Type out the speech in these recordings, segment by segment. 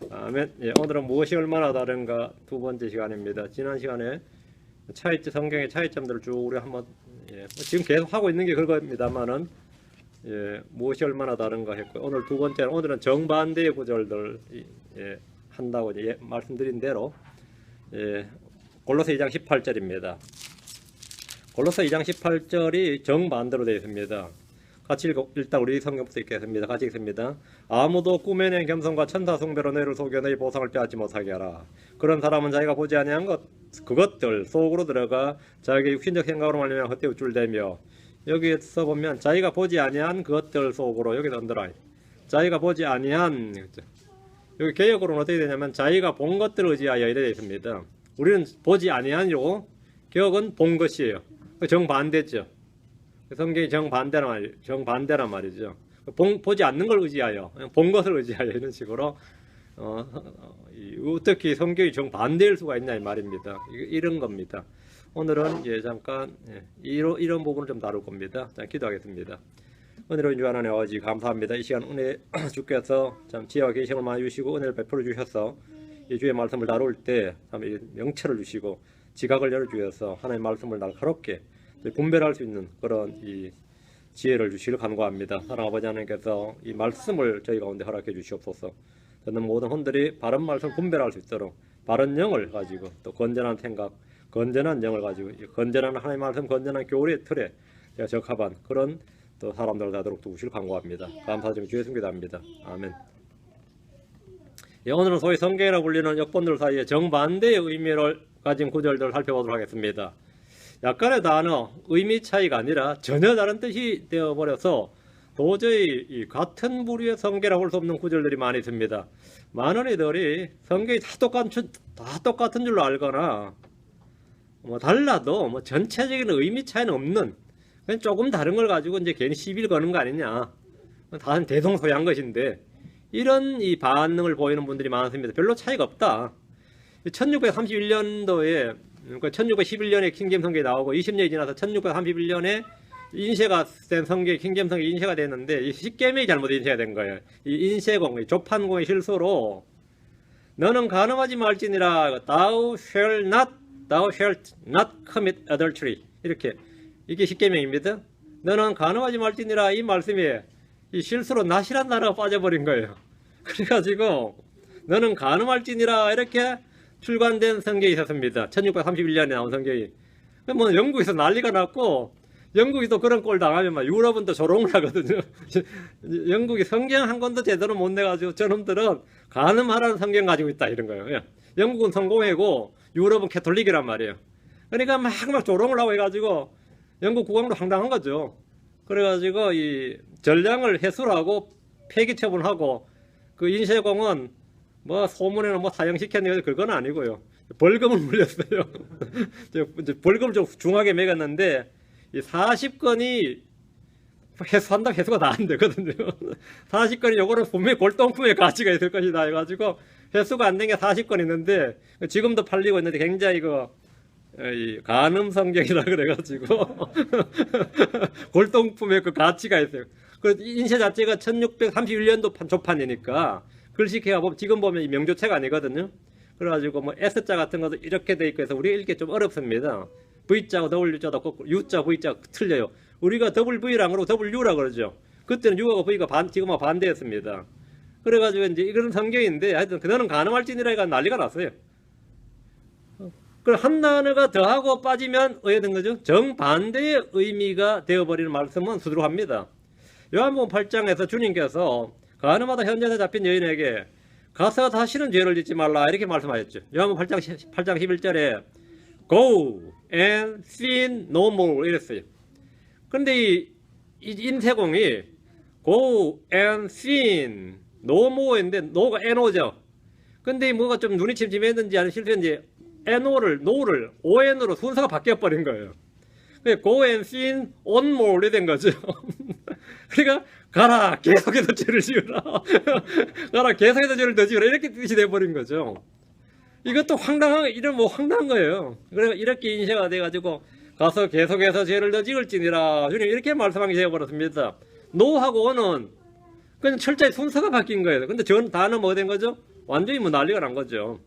아멘. 예, 오늘은 무엇이 얼마나 다른가 두 번째 시간입니다. 지난 시간에 성경의 차이점들을 쭉 우리 한번 지금 계속 하고 있는 게 그겁니다만은 무엇이 얼마나 다른가 했고, 오늘은 정반대의 구절들 한다고 말씀드린 대로 골로새 2장 18절입니다. 골로새 2장 18절이 정반대로 되어 있습니다. 같이 일단 우리 성경부터 읽겠습니다. 같이 읽습니다. 아무도 꿈에 낸 겸손과 천사 숭배로 너희를 속여 너희 보상을 빼앗지 못하게 하라. 그런 사람은 자기가 보지 아니한 그것들 속으로 들어가 자기의 육신적 생각으로 말미암아 헛되이 우쭐대며, 여기서 보면 자기가 보지 아니한 그것들 속으로, 여기 넣더라. 자기가 보지 아니한, 여기 개역으로는 어떻게 되냐면 자기가 본 것들을 의지하여 이래 되어 있습니다. 우리는 보지 아니한이고 개역은 본 것이에요. 정반대죠. 성경이 정반대란 말이죠. 보지 않는 걸 의지하여, 본 것을 의지하여, 이런 식으로 어떻게 성경이 정반대일 수가 있냐 이 말입니다. 이런 겁니다. 오늘은 잠깐 이런 부분을 좀 다룰 겁니다. 자, 기도하겠습니다. 은혜로운 주 하나님 아버지 감사합니다. 이 시간 은혜 주께서 참 지혜와 계시를 많이 주시고 은혜를 베풀어 주셔서 이 주의 말씀을 다룰 때 참 명철을 주시고 지각을 열어 주셔서 하나님의 말씀을 날카롭게 분별할 수 있는 그런 이 지혜를 주시길 간구합니다. 하나님 아버지 하나님께서 이 말씀을 저희 가운데 허락해 주시옵소서. 듣는 모든 혼들이 바른 말씀을 분별할 수 있도록 바른 영을 가지고 또 건전한 생각, 건전한 영을 가지고 건전한 하나님의 말씀, 건전한 교리의 틀에 적합한 그런 또 사람들을 되도록 도우시길 간구합니다. 감사드리며 주의 승기도합니다. 아멘. 오늘은 소위 성경이라고 불리는 역본들 사이에 정반대의 의미를 가진 구절들을 살펴보도록 하겠습니다. 약간의 단어, 의미 차이가 아니라 전혀 다른 뜻이 되어버려서 도저히 같은 부류의 성경이라고 할 수 없는 구절들이 많이 있습니다. 많은 이들이 성경이 다 똑같은 줄로 알거나 달라도 전체적인 의미 차이는 없는, 그냥 조금 다른 걸 가지고 이제 괜히 시비를 거는 거 아니냐, 다 대동소이한 것인데, 이런 이 반응을 보이는 분들이 많습니다. 별로 차이가 없다. 1631년도에 그러니까 1611년에 킹제임스 성경이 나오고 20년이 지나서 1631년에 인쇄가 된 성경이 킹제임스 성경이 인쇄가 됐는데, 이 십계명이 잘못 인쇄가 된 거예요. 이 인쇄공, 조판공의 실수로 너는 간음하지 말지니라, thou shalt not commit adultery, 이게 십계명입니다. 너는 간음하지 말지니라, 이 말씀에 이 실수로 not이란 단어가 빠져버린 거예요. 그래가지고 너는 간음할지니라 이렇게 출간된 성경이 있었습니다. 1631년에 나온 성경이. 영국에서 난리가 났고, 영국이 또 그런 꼴 당하면 유럽은 또 조롱을 하거든요. 영국이 성경 한 권도 제대로 못 내가지고 저놈들은 간음하라는 성경 가지고 있다, 이런 거예요. 영국은 성공회고 유럽은 캐톨릭이란 말이에요. 그러니까 막 조롱을 하고 해가지고 영국 국왕도 황당한 거죠. 그래가지고 이 전량을 해수하고 폐기 처분하고, 그 인쇄공은 소문에는 사형시켰는데 그건 아니고요. 벌금을 물렸어요. 벌금을 좀 중하게 매겼는데, 이 40건이 해수한다고 해수가 다 안 되거든요. 40건이 요거는 분명히 골동품의 가치가 있을 것이다 해가지고 해수가 안 된 게 40건 있는데, 지금도 팔리고 있는데 굉장히 이 간음 성경이라 그래가지고 골동품의 그 가치가 있어요. 그 인쇄 자체가 1631년도 조판이니까 글씨체가 지금 보면 이 명조체가 아니거든요. 그래가지고 S자 같은 것도 이렇게 돼 있고 해서 우리가 읽기 좀 어렵습니다. V자하고 W자도 거꾸로, U자, V자 틀려요. 우리가 WV라고 그러고 W라고 그러죠. 그때는 U하고 V가 지금하고 반대였습니다. 그래가지고 이제 이런 성경인데, 하여튼 그거는 가능할지니라 난리가 났어요. 그럼 한 단어가 더하고 빠지면 어떻게 된 거죠? 정반대의 의미가 되어버리는 말씀은 수두룩합니다. 요한복음 8장에서 주님께서 간음하다 현장에서 잡힌 여인에게 가서 다시는 죄를 짓지 말라, 이렇게 말씀하셨죠. 요한복음 8장 11절에 Go and sin no more 이랬어요. 그런데 이 인쇄공이 Go and sin no more인데 no가 no죠. 근데 뭐가 좀 눈이 침침했는지 아니면 실수했는지 no를 on으로 순서가 바뀌어버린 거예요. Go and sin on more 된 거죠. 그러니까 가라, 계속해서 죄를 지으라. 가라, 계속해서 죄를 더 지으라, 이렇게 뜻이 돼버린 거죠. 이것도 황당한 거예요. 그러니까 이렇게 인쇄가 돼가지고 가서 계속해서 죄를 더 지을지니라, 주님 이렇게 말씀한 게 되어버렸습니다. 노하고 on은 그냥 철저히 순서가 바뀐 거예요. 근데 전 단어 뭐 된 거죠? 완전히 뭐 난리가 난 거죠.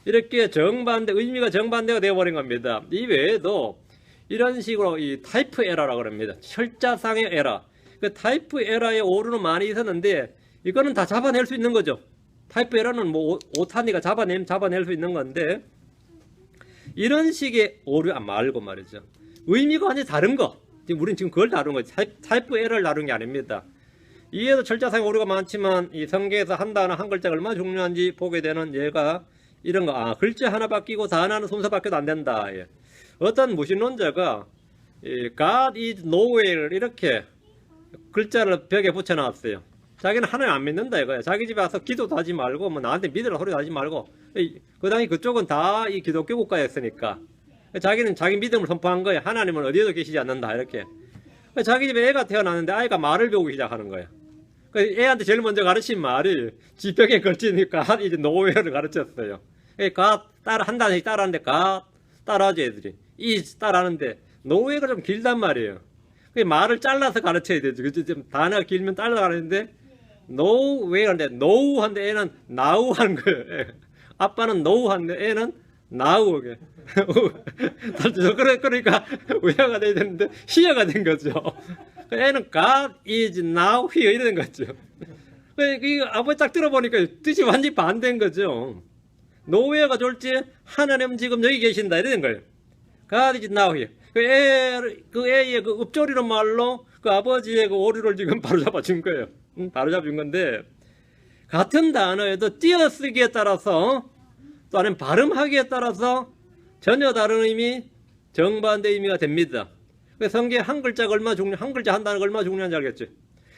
이렇게 정반대, 의미가 정반대가 되어버린 겁니다. 이 외에도 이런 식으로 이 타이프 에러라고 합니다. 철자상의 에러. 그 타이프 에러의 오류는 많이 있었는데 이거는 다 잡아낼 수 있는 거죠. 타이프 에러는 뭐 오타니가 잡아낼 수 있는 건데 이런 식의 오류 말고 말이죠. 의미가 완전히 다른 거. 우리는 지금 그걸 다룬 거지. 타이프 에러를 다룬 게 아닙니다. 이에도 철자상의 오류가 많지만 이 성경에서 한 단어 한 글자가 얼마나 중요한지 보게 되는 예가 이런 거. 글자 하나 바뀌고 단어는 순서 바뀌어도 안 된다. 예. 어떤 무신론자가 God is nowhere 이렇게 글자를 벽에 붙여놨어요. 자기는 하나님 안 믿는다 이거야. 자기 집에 와서 기도도 하지 말고 뭐 나한테 믿으라 소리도 하지 말고 그 당시 그쪽은 다 이 기독교 국가였으니까 자기는 자기 믿음을 선포한 거야. 하나님은 어디에도 계시지 않는다 이렇게. 자기 집에 애가 태어났는데 아이가 말을 배우기 시작하는 거야. 애한테 제일 먼저 가르친 말이 지벽에 걸치니까 이제 노웨어를 가르쳤어요. 한 단씩 따라하는데 따라하죠 애들이. 이 따라하는데 노웨어가 좀 길단 말이에요. 말을 잘라서 가르쳐야 되죠. 좀 단어가 길면 잘라서 가르치는데 노웨어인데 노우 한데 애는 나우 한 거예요. 아빠는 노우 한데 애는 나우. 그러니까 우야가 돼야 되는데 히어가 된 거죠. 애는 God is now here 이런 거죠. 이 아버지 딱 들어보니까 뜻이 완전히 반대인 거죠. 노웨어가 졸지 하나님 지금 여기 계신다 이런 거예요. God is now here. 그 애의 그 읍조리는 말로 그 아버지의 그 오류를 지금 바로잡아준 거예요. 바로잡은 건데 같은 단어에도 띄어쓰기에 따라서 또 아니면 발음하기에 따라서 전혀 다른 의미, 정반대 의미가 됩니다. 성경 한 글자가 얼마나 한 글자 한 단어가 얼마나 중요한지 알겠죠?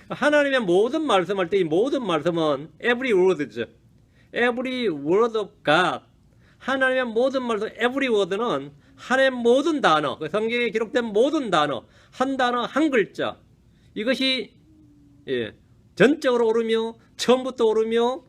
하나님의 모든 말씀할 때 이 모든 말씀은 every word죠. every word of God. 하나님의 모든 말씀, every word는 하나님의 모든 단어, 성경에 기록된 모든 단어, 한 단어, 한 글자. 이것이 전적으로 오르며 처음부터 오르며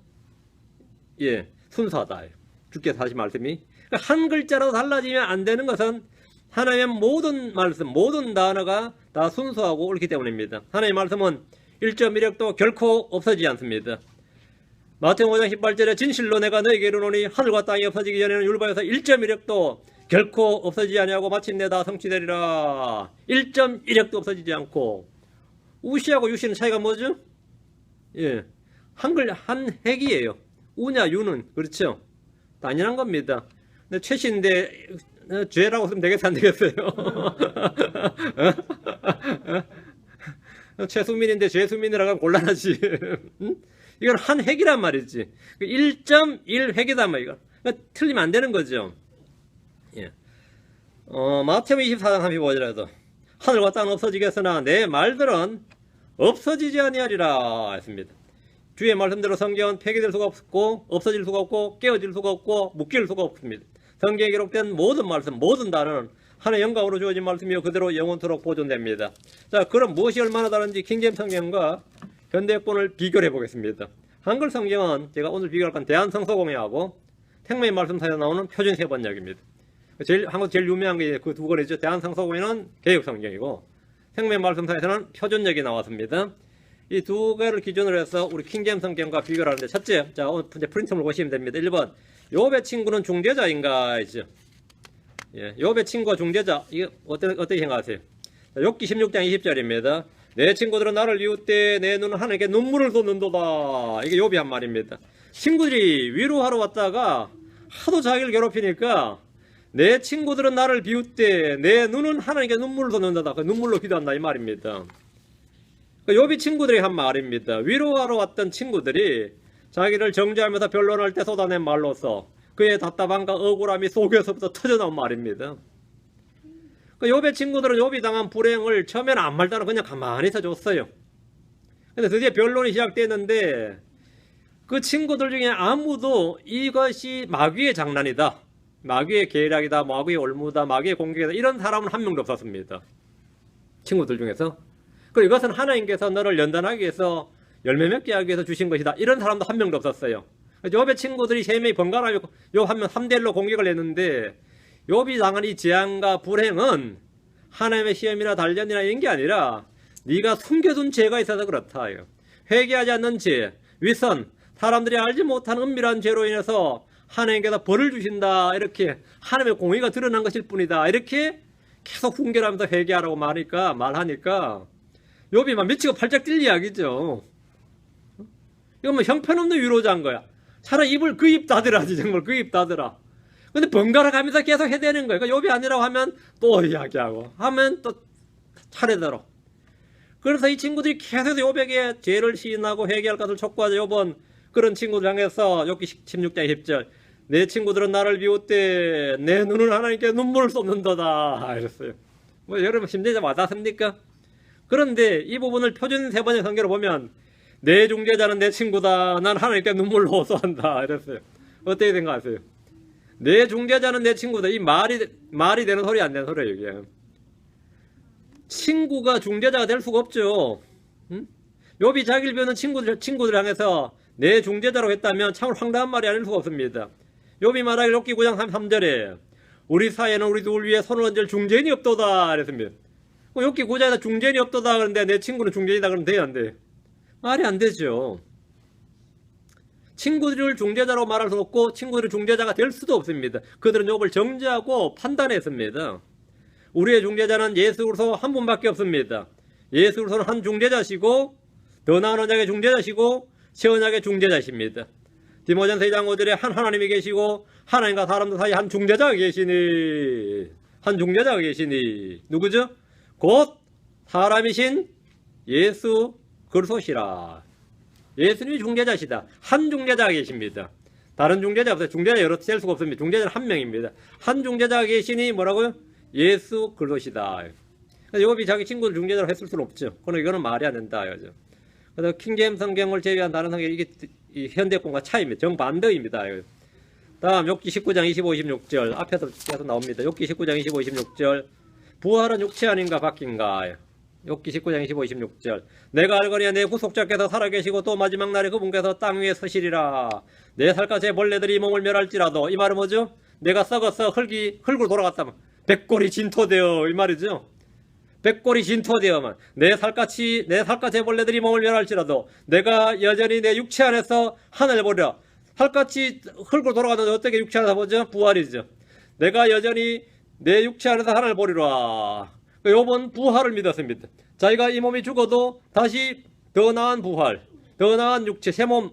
순수하다. 주께서 하신 말씀이. 한 글자라도 달라지면 안 되는 것은 하나님의 모든 말씀, 모든 단어가 다 순수하고 옳기 때문입니다. 하나님의 말씀은 1.1핵도 결코 없어지지 않습니다. 마태복음 5장 18절에 진실로 내가 너에게 이르노니 하늘과 땅이 없어지기 전에는 율법에서 1.1핵도 결코 없어지지 아니하고 마침내 다 성취되리라. 1.1핵도 없어지지 않고. 우시하고 유시는 차이가 뭐죠? 한 핵이에요. 우냐 유는 그렇죠. 당연한 겁니다. 근데 최신데 죄라고 쓰면 되겠어 안 되겠어요? 최수민인데 죄수민이라고 하면 곤란하지. 이건 한 핵이란 말이지. 1.1 핵이단 말이야. 틀리면 안 되는 거죠. 마태복음 24장 35절에도 하늘과 땅은 없어지겠으나 내 말들은 없어지지 아니하리라 했습니다. 주의 말씀대로 성경은 폐기될 수가 없고 없어질 수가 없고 깨어질 수가 없고 묶일 수가 없습니다. 성경에 기록된 모든 말씀, 모든 단어는 하나의 영광으로 주어진 말씀이요 그대로 영원토록 보존됩니다. 자, 그럼 무엇이 얼마나 다른지 킹제임스 성경과 현대권을 비교해 보겠습니다. 한글 성경은 제가 오늘 비교할 건 대한성서공회하고 생명의 말씀사에서 나오는 표준 세번역입니다. 한국 제일 유명한 게 그 두 권이죠. 대한성서공회는 개혁성경이고 생명의 말씀사에서는 표준역이 나왔습니다. 이 두 개를 기준으로 해서 우리 킹제임스 성경과 비교를 하는데 첫째, 자 오늘 이제 프린트물 보시면 됩니다. 1번 욥의 친구는 중재자인가 있죠. 욥의 친구가 중재자 이거 어떻게 생각하세요? 자, 욥기 16장 20절입니다. 내 친구들은 나를 비웃되 내 눈은 하나님께 눈물을 쏟는도다. 이게 욥이 한 말입니다. 친구들이 위로하러 왔다가 하도 자기를 괴롭히니까 내 친구들은 나를 비웃되 내 눈은 하나님께 눈물을 쏟는다. 그 눈물로 기도한다 이 말입니다. 욥이 친구들이 한 말입니다. 위로하러 왔던 친구들이 자기를 정죄하면서 변론할 때 쏟아낸 말로서 그의 답답함과 억울함이 속에서부터 터져나온 말입니다. 욥의 친구들은 욥이 당한 불행을 처음에는 아무 말도 안 하고 그냥 가만히 있어줬어요. 근데 드디어 변론이 시작됐는데 그 친구들 중에 아무도 이것이 마귀의 장난이다, 마귀의 계략이다, 마귀의 올무다, 마귀의 공격이다 이런 사람은 한 명도 없었습니다. 친구들 중에서. 그리고 이것은 하나님께서 너를 연단하기 위해서 열매 맺게 하기 위해서 주신 것이다 이런 사람도 한 명도 없었어요. 욥의 친구들이 세 명이 번갈아 욥 한 명 3대1로 공격을 했는데 욥이 당한 이 재앙과 불행은 하나님의 시험이나 단련이나 이런 게 아니라 네가 숨겨둔 죄가 있어서 그렇다. 회개하지 않는 죄, 위선, 사람들이 알지 못한 은밀한 죄로 인해서 하나님께서 벌을 주신다, 이렇게 하나님의 공의가 드러난 것일 뿐이다, 이렇게 계속 훈계하면서 회개하라고 말하니까 욥이 막 미치고 팔짝 뛸 이야기죠. 이건 뭐 형편없는 위로자인 거야. 차라리 입을 그 입 닫으라지, 정말 그 입 닫으라. 근데 번갈아 가면서 계속 해대는 거예요. 그러니까 욥이 아니라고 하면 또 이야기하고, 하면 또 차례대로. 그래서 이 친구들이 계속 욥에게 죄를 시인하고 회개할 것을 촉구하죠. 욥은 그런 친구들 향해서 욥기 16장 10절, 내 친구들은 나를 비웃되 내 눈은 하나님께 눈물을 쏟는도다, 이랬어요. 뭐 여러분 심리자 와닿습니까? 그런데 이 부분을 표준 세 번의 성경으로 보면 내 중재자는 내 친구다, 난 하나님께 눈물로 호소한다, 이랬어요. 어떻게 생각하세요? 내 중재자는 내 친구다. 이 말이 되는 소리, 안 되는 소리예요, 이게. 친구가 중재자가 될 수가 없죠. 응? 욥이 자기를 비우는 친구들 향해서 내 중재자로 했다면 참 황당한 말이 아닐 수가 없습니다. 욥이 말하길 욥기 9장 3절에 우리 사이에는 우리 둘 위에 손을 얹을 중재인이 없도다, 그랬습니다. 욥기 9장에서 중재인이 없도다 그러는데 내 친구는 중재인이다 그러면 돼요, 안 돼요? 말이 안 되죠. 친구들을 중재자로 말할 수 없고 친구들이 중재자가 될 수도 없습니다. 그들은 욥을 정죄하고 판단했습니다. 우리의 중재자는 예수 그리스도 한 분밖에 없습니다. 예수 그리스도는 한 중재자시고 더 나은 언약의 중재자시고 새 언약의 중재자십니다. 디모전서 2장 5절에 한 하나님이 계시고 하나님과 사람들 사이에 한 중재자가 계시니, 한 중재자가 계시니 누구죠? 곧 사람이신 예수 그리스도시라. 예수님이 중재자시다. 한 중재자가 계십니다. 다른 중재자 없어요. 중재자 여러 셀 수가 없습니다. 중재자는 한 명입니다. 한 중재자가 계시니 뭐라고요? 예수 그리스도시다. 욥이 자기 친구를 중재자로 했을 수는 없죠. 그러나 이거는 말이 안 된다, 이거죠. 그래서 킹제임스 성경을 제외한 다른 성경, 이게 이 현대권과 차이입니다. 정반대입니다. 다음 욥기 19장 25, 26절 앞에서 계속 나옵니다. 욥기 19장 25, 26절 부활은 육체 아닌가 바뀐가. 욥기 19장 25, 26절 내가 알거니와 내 구속자께서 살아계시고 또 마지막 날에 그분께서 땅 위에 서시리라. 내 살과 제 벌레들이 몸을 멸할지라도, 이 말은 뭐죠? 내가 썩어서 흙으로 돌아갔다면 백골이 진토되어, 이 말이죠. 백골이 진토되어만 내 살과 제 벌레들이 몸을 멸할지라도 내가 여전히 내 육체 안에서 하늘을 보리라. 살같이 흙으로 돌아가는데 어떻게 육체 안에서 보죠? 부활이죠. 내가 여전히 내 육체 안에서 하늘을 보리라. 욥은 부활을 믿었습니다. 자기가 이 몸이 죽어도 다시 더 나은 부활, 더 나은 육체, 새 몸,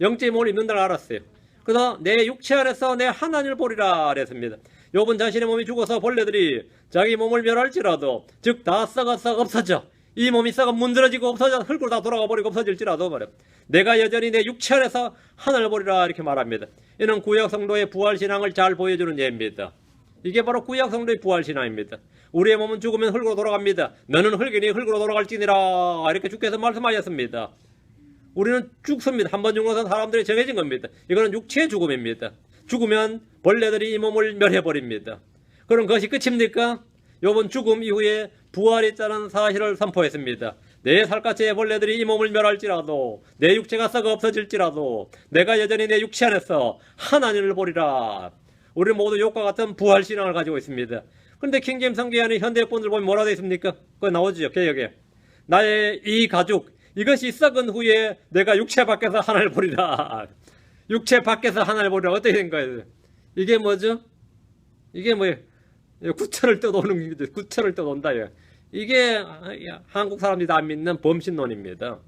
영적인 몸을 입는다는 알았어요. 그래서 내 육체 안에서 내 하나님을 보리라 그랬습니다. 욥은 자신의 몸이 죽어서 벌레들이 자기 몸을 멸할지라도, 즉 다 썩어서 없어져, 이 몸이 썩어 문드러지고 없어져 흙으로 다 돌아가 버리고 없어질지라도 말이야, 내가 여전히 내 육체 안에서 하늘을 보리라, 이렇게 말합니다. 이는 구약 성도의 부활 신앙을 잘 보여주는 예입니다. 이게 바로 구약 성도의 부활 신앙입니다. 우리의 몸은 죽으면 흙으로 돌아갑니다. 너는 흙이니 흙으로 돌아갈지니라, 이렇게 주께서 말씀하셨습니다. 우리는 죽습니다. 한 번 죽는 것은 사람들이 정해진 겁니다. 이거는 육체의 죽음입니다. 죽으면 벌레들이 이 몸을 멸해버립니다. 그럼 그것이 끝입니까? 욥은 죽음 이후에 부활이 있다는 사실을 선포했습니다. 내 살갗의 벌레들이 이 몸을 멸할지라도, 내 육체가 썩어 없어질지라도 내가 여전히 내 육체 안에서 하나님을 보리라. 우리는 모두 욥과 같은 부활 신앙을 가지고 있습니다. 그런데 킹제임스 성경에 현대본들 보면 뭐라고 되어 있습니까? 그거 나오죠, 개역에. 나의 이 가죽, 이것이 썩은 후에 내가 육체 밖에서 하나님을 보리라. 육체 밖에서 하나님을 보리라. 어떻게 된 거예요? 이게 뭐죠? 이게 뭐예요? 구천을 떠도는, 구천을 떠돈다. 이게 한국 사람들이 다 믿는 범신론입니다.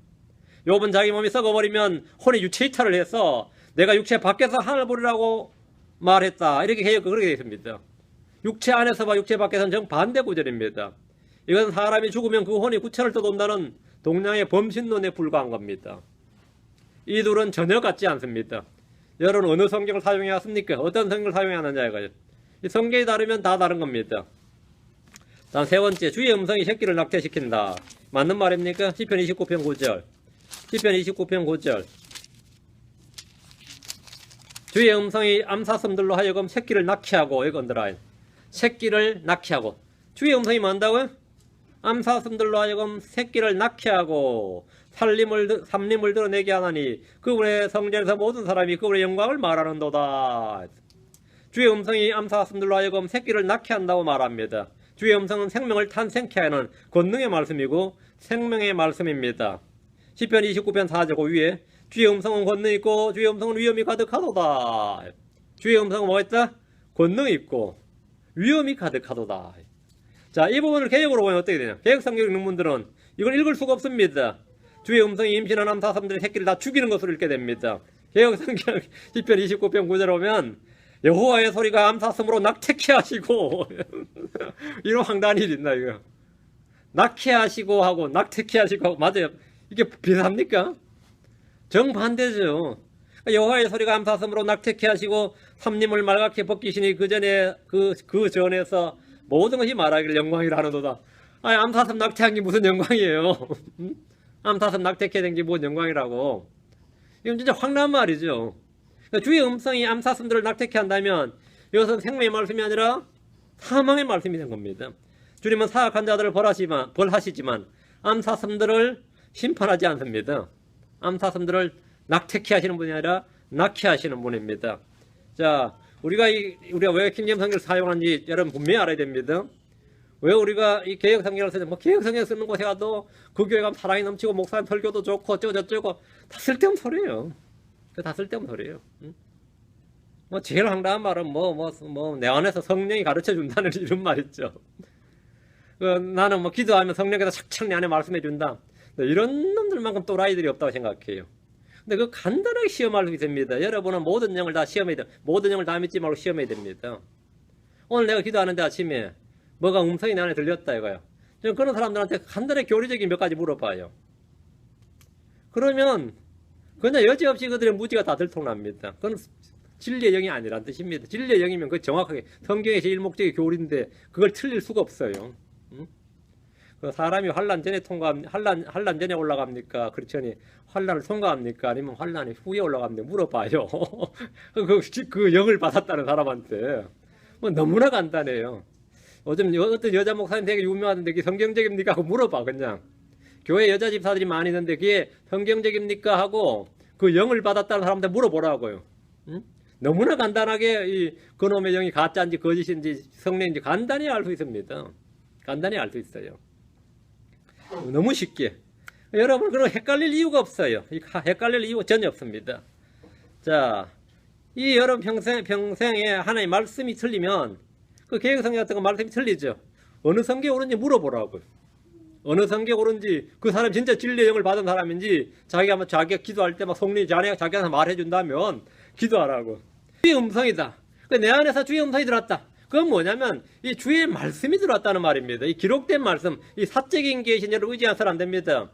욥은 자기 몸이 썩어버리면 혼의 유체 이탈을 해서 내가 육체 밖에서 하나님을 보리라고 말했다, 이렇게 해요. 그렇게 되어 있습니다. 육체 안에서와 육체 밖에서는 정반대 구절입니다. 이건 사람이 죽으면 그 혼이 구천을 떠돈다는 동양의 범신론에 불과한 겁니다. 이 둘은 전혀 같지 않습니다. 여러분 어느 성경을 사용해 왔습니까? 어떤 성경을 사용해 왔느냐 이거죠. 이 성경이 다르면 다 다른 겁니다. 다음 세 번째, 주의 음성이 새끼를 낙태시킨다. 맞는 말입니까? 시편 29편 9절. 시편 29편 9절. 주의 음성이 암사슴들로 하여금 새끼를 낳게 하고, 이거 언더라인. 새끼를 낳게 하고. 주의 음성이 뭔다고요? 암사슴들로 하여금 새끼를 낳게 하고 삼림을 드러내게 하나니 그분의 성전에서 모든 사람이 그분의 영광을 말하는도다. 주의 음성이 암사슴들로 하여금 새끼를 낳게 한다고 말합니다. 주의 음성은 생명을 탄생케 하는 권능의 말씀이고 생명의 말씀입니다. 시편 29편 4절 그 위에 주의 음성은 권능 있고 주의 음성은 위험이 가득하도다. 주의 음성은 뭐가 있다? 권능이 있고 위험이 가득하도다. 자, 이 부분을 개역으로 보면 어떻게 되냐? 개역 성경 읽는 분들은 이걸 읽을 수가 없습니다. 주의 음성이 임신한 암사슴들의 새끼를 다 죽이는 것으로 읽게 됩니다. 개역 성경 10편 29편 9절에 보면 여호와의 소리가 암사슴으로 낙태케 하시고 이런 황당한 일이 있나 이거. 낙케 하시고 하고 낙태케 하시고 하고 맞아요. 이게 비슷합니까? 정반대죠. 여호와의 소리가 암사슴으로 낙태케 하시고 삼림을 말갛게 벗기시니 그 전에서 모든 것이 말하기를 영광이라 하는도다. 아니, 암사슴 낙태한 게 무슨 영광이에요? 암사슴 낙태케 된 게 뭔 영광이라고? 이건 진짜 황당한 말이죠. 그러니까 주의 음성이 암사슴들을 낙태케 한다면 이것은 생명의 말씀이 아니라 사망의 말씀이 된 겁니다. 주님은 사악한 자들을 벌하시지만 암사슴들을 심판하지 않습니다. 암사슴들을 낙태케 하시는 분이 아니라 낳게 하시는 분입니다. 자, 우리가 왜 킹제임 성경을 사용하는지 여러분 분명히 알아야 됩니다. 왜 우리가 이 개역 성경을 쓰는 개역 성경 쓰는 곳에 가도 그 교회 가면 사랑이 넘치고 목사님 설교도 좋고 어쩌고 저쩌고 다 쓸데없는 소리예요. 다 쓸데없는 소리예요. 뭐 제일 황당한 말은 내 안에서 성령이 가르쳐 준다는 이런 말 있죠. 나는 기도하면 성령께서 착착 내 안에 말씀해 준다. 이런 놈들만큼 또라이들이 없다고 생각해요. 근데 간단하게 시험할 수 있습니다. 여러분은 모든 영을 다 시험해야 됩니다. 모든 영을 다 믿지 말고 시험해야 됩니다. 오늘 내가 기도하는데 아침에 뭐가 음성이 내 안에 들렸다 이거요. 저는 그런 사람들한테 간단하게 교리적인 몇 가지 물어봐요. 그러면 그냥 여지없이 그들의 무지가 다 들통납니다. 그건 진리의 영이 아니란 뜻입니다. 진리의 영이면 그 정확하게 성경의 제일 목적이 교리인데 그걸 틀릴 수가 없어요. 사람이 환란 전에 환란 전에 올라갑니까? 그렇지 환란을 통과합니까? 아니면 환란이 후에 올라갑니까? 물어봐요. 그 영을 받았다는 사람한테 너무나 간단해요. 요즘 어떤 여자 목사님 되게 유명하던데 그게 성경적입니까? 하고 물어봐 그냥. 교회 여자 집사들이 많이 있는데 그게 성경적입니까? 하고 그 영을 받았다는 사람한테 물어보라고요. 너무나 간단하게 그놈의 영이 가짜인지 거짓인지 성령인지 간단히 알 수 있습니다. 간단히 알 수 있어요. 너무 쉽게. 여러분 그럼 헷갈릴 이유가 없어요. 헷갈릴 이유가 전혀 없습니다. 자, 이 여러분 평생에 하나의 말씀이 틀리면 그 개혁성경 같은 거 말씀이 틀리죠. 어느 성경에 옳은지 물어보라고요. 어느 성경에 옳은지 그 사람 진짜 진리의 영을 받은 사람인지 자기가 기도할 때 성령이 자기한테 말해준다면 기도하라고. 주의 음성이다. 내 안에서 주의 음성이 들었다. 그건 뭐냐면 이 주의 말씀이 들어왔다는 말입니다. 이 기록된 말씀, 이 사적인 계신 여를 의지해서는 안 됩니다.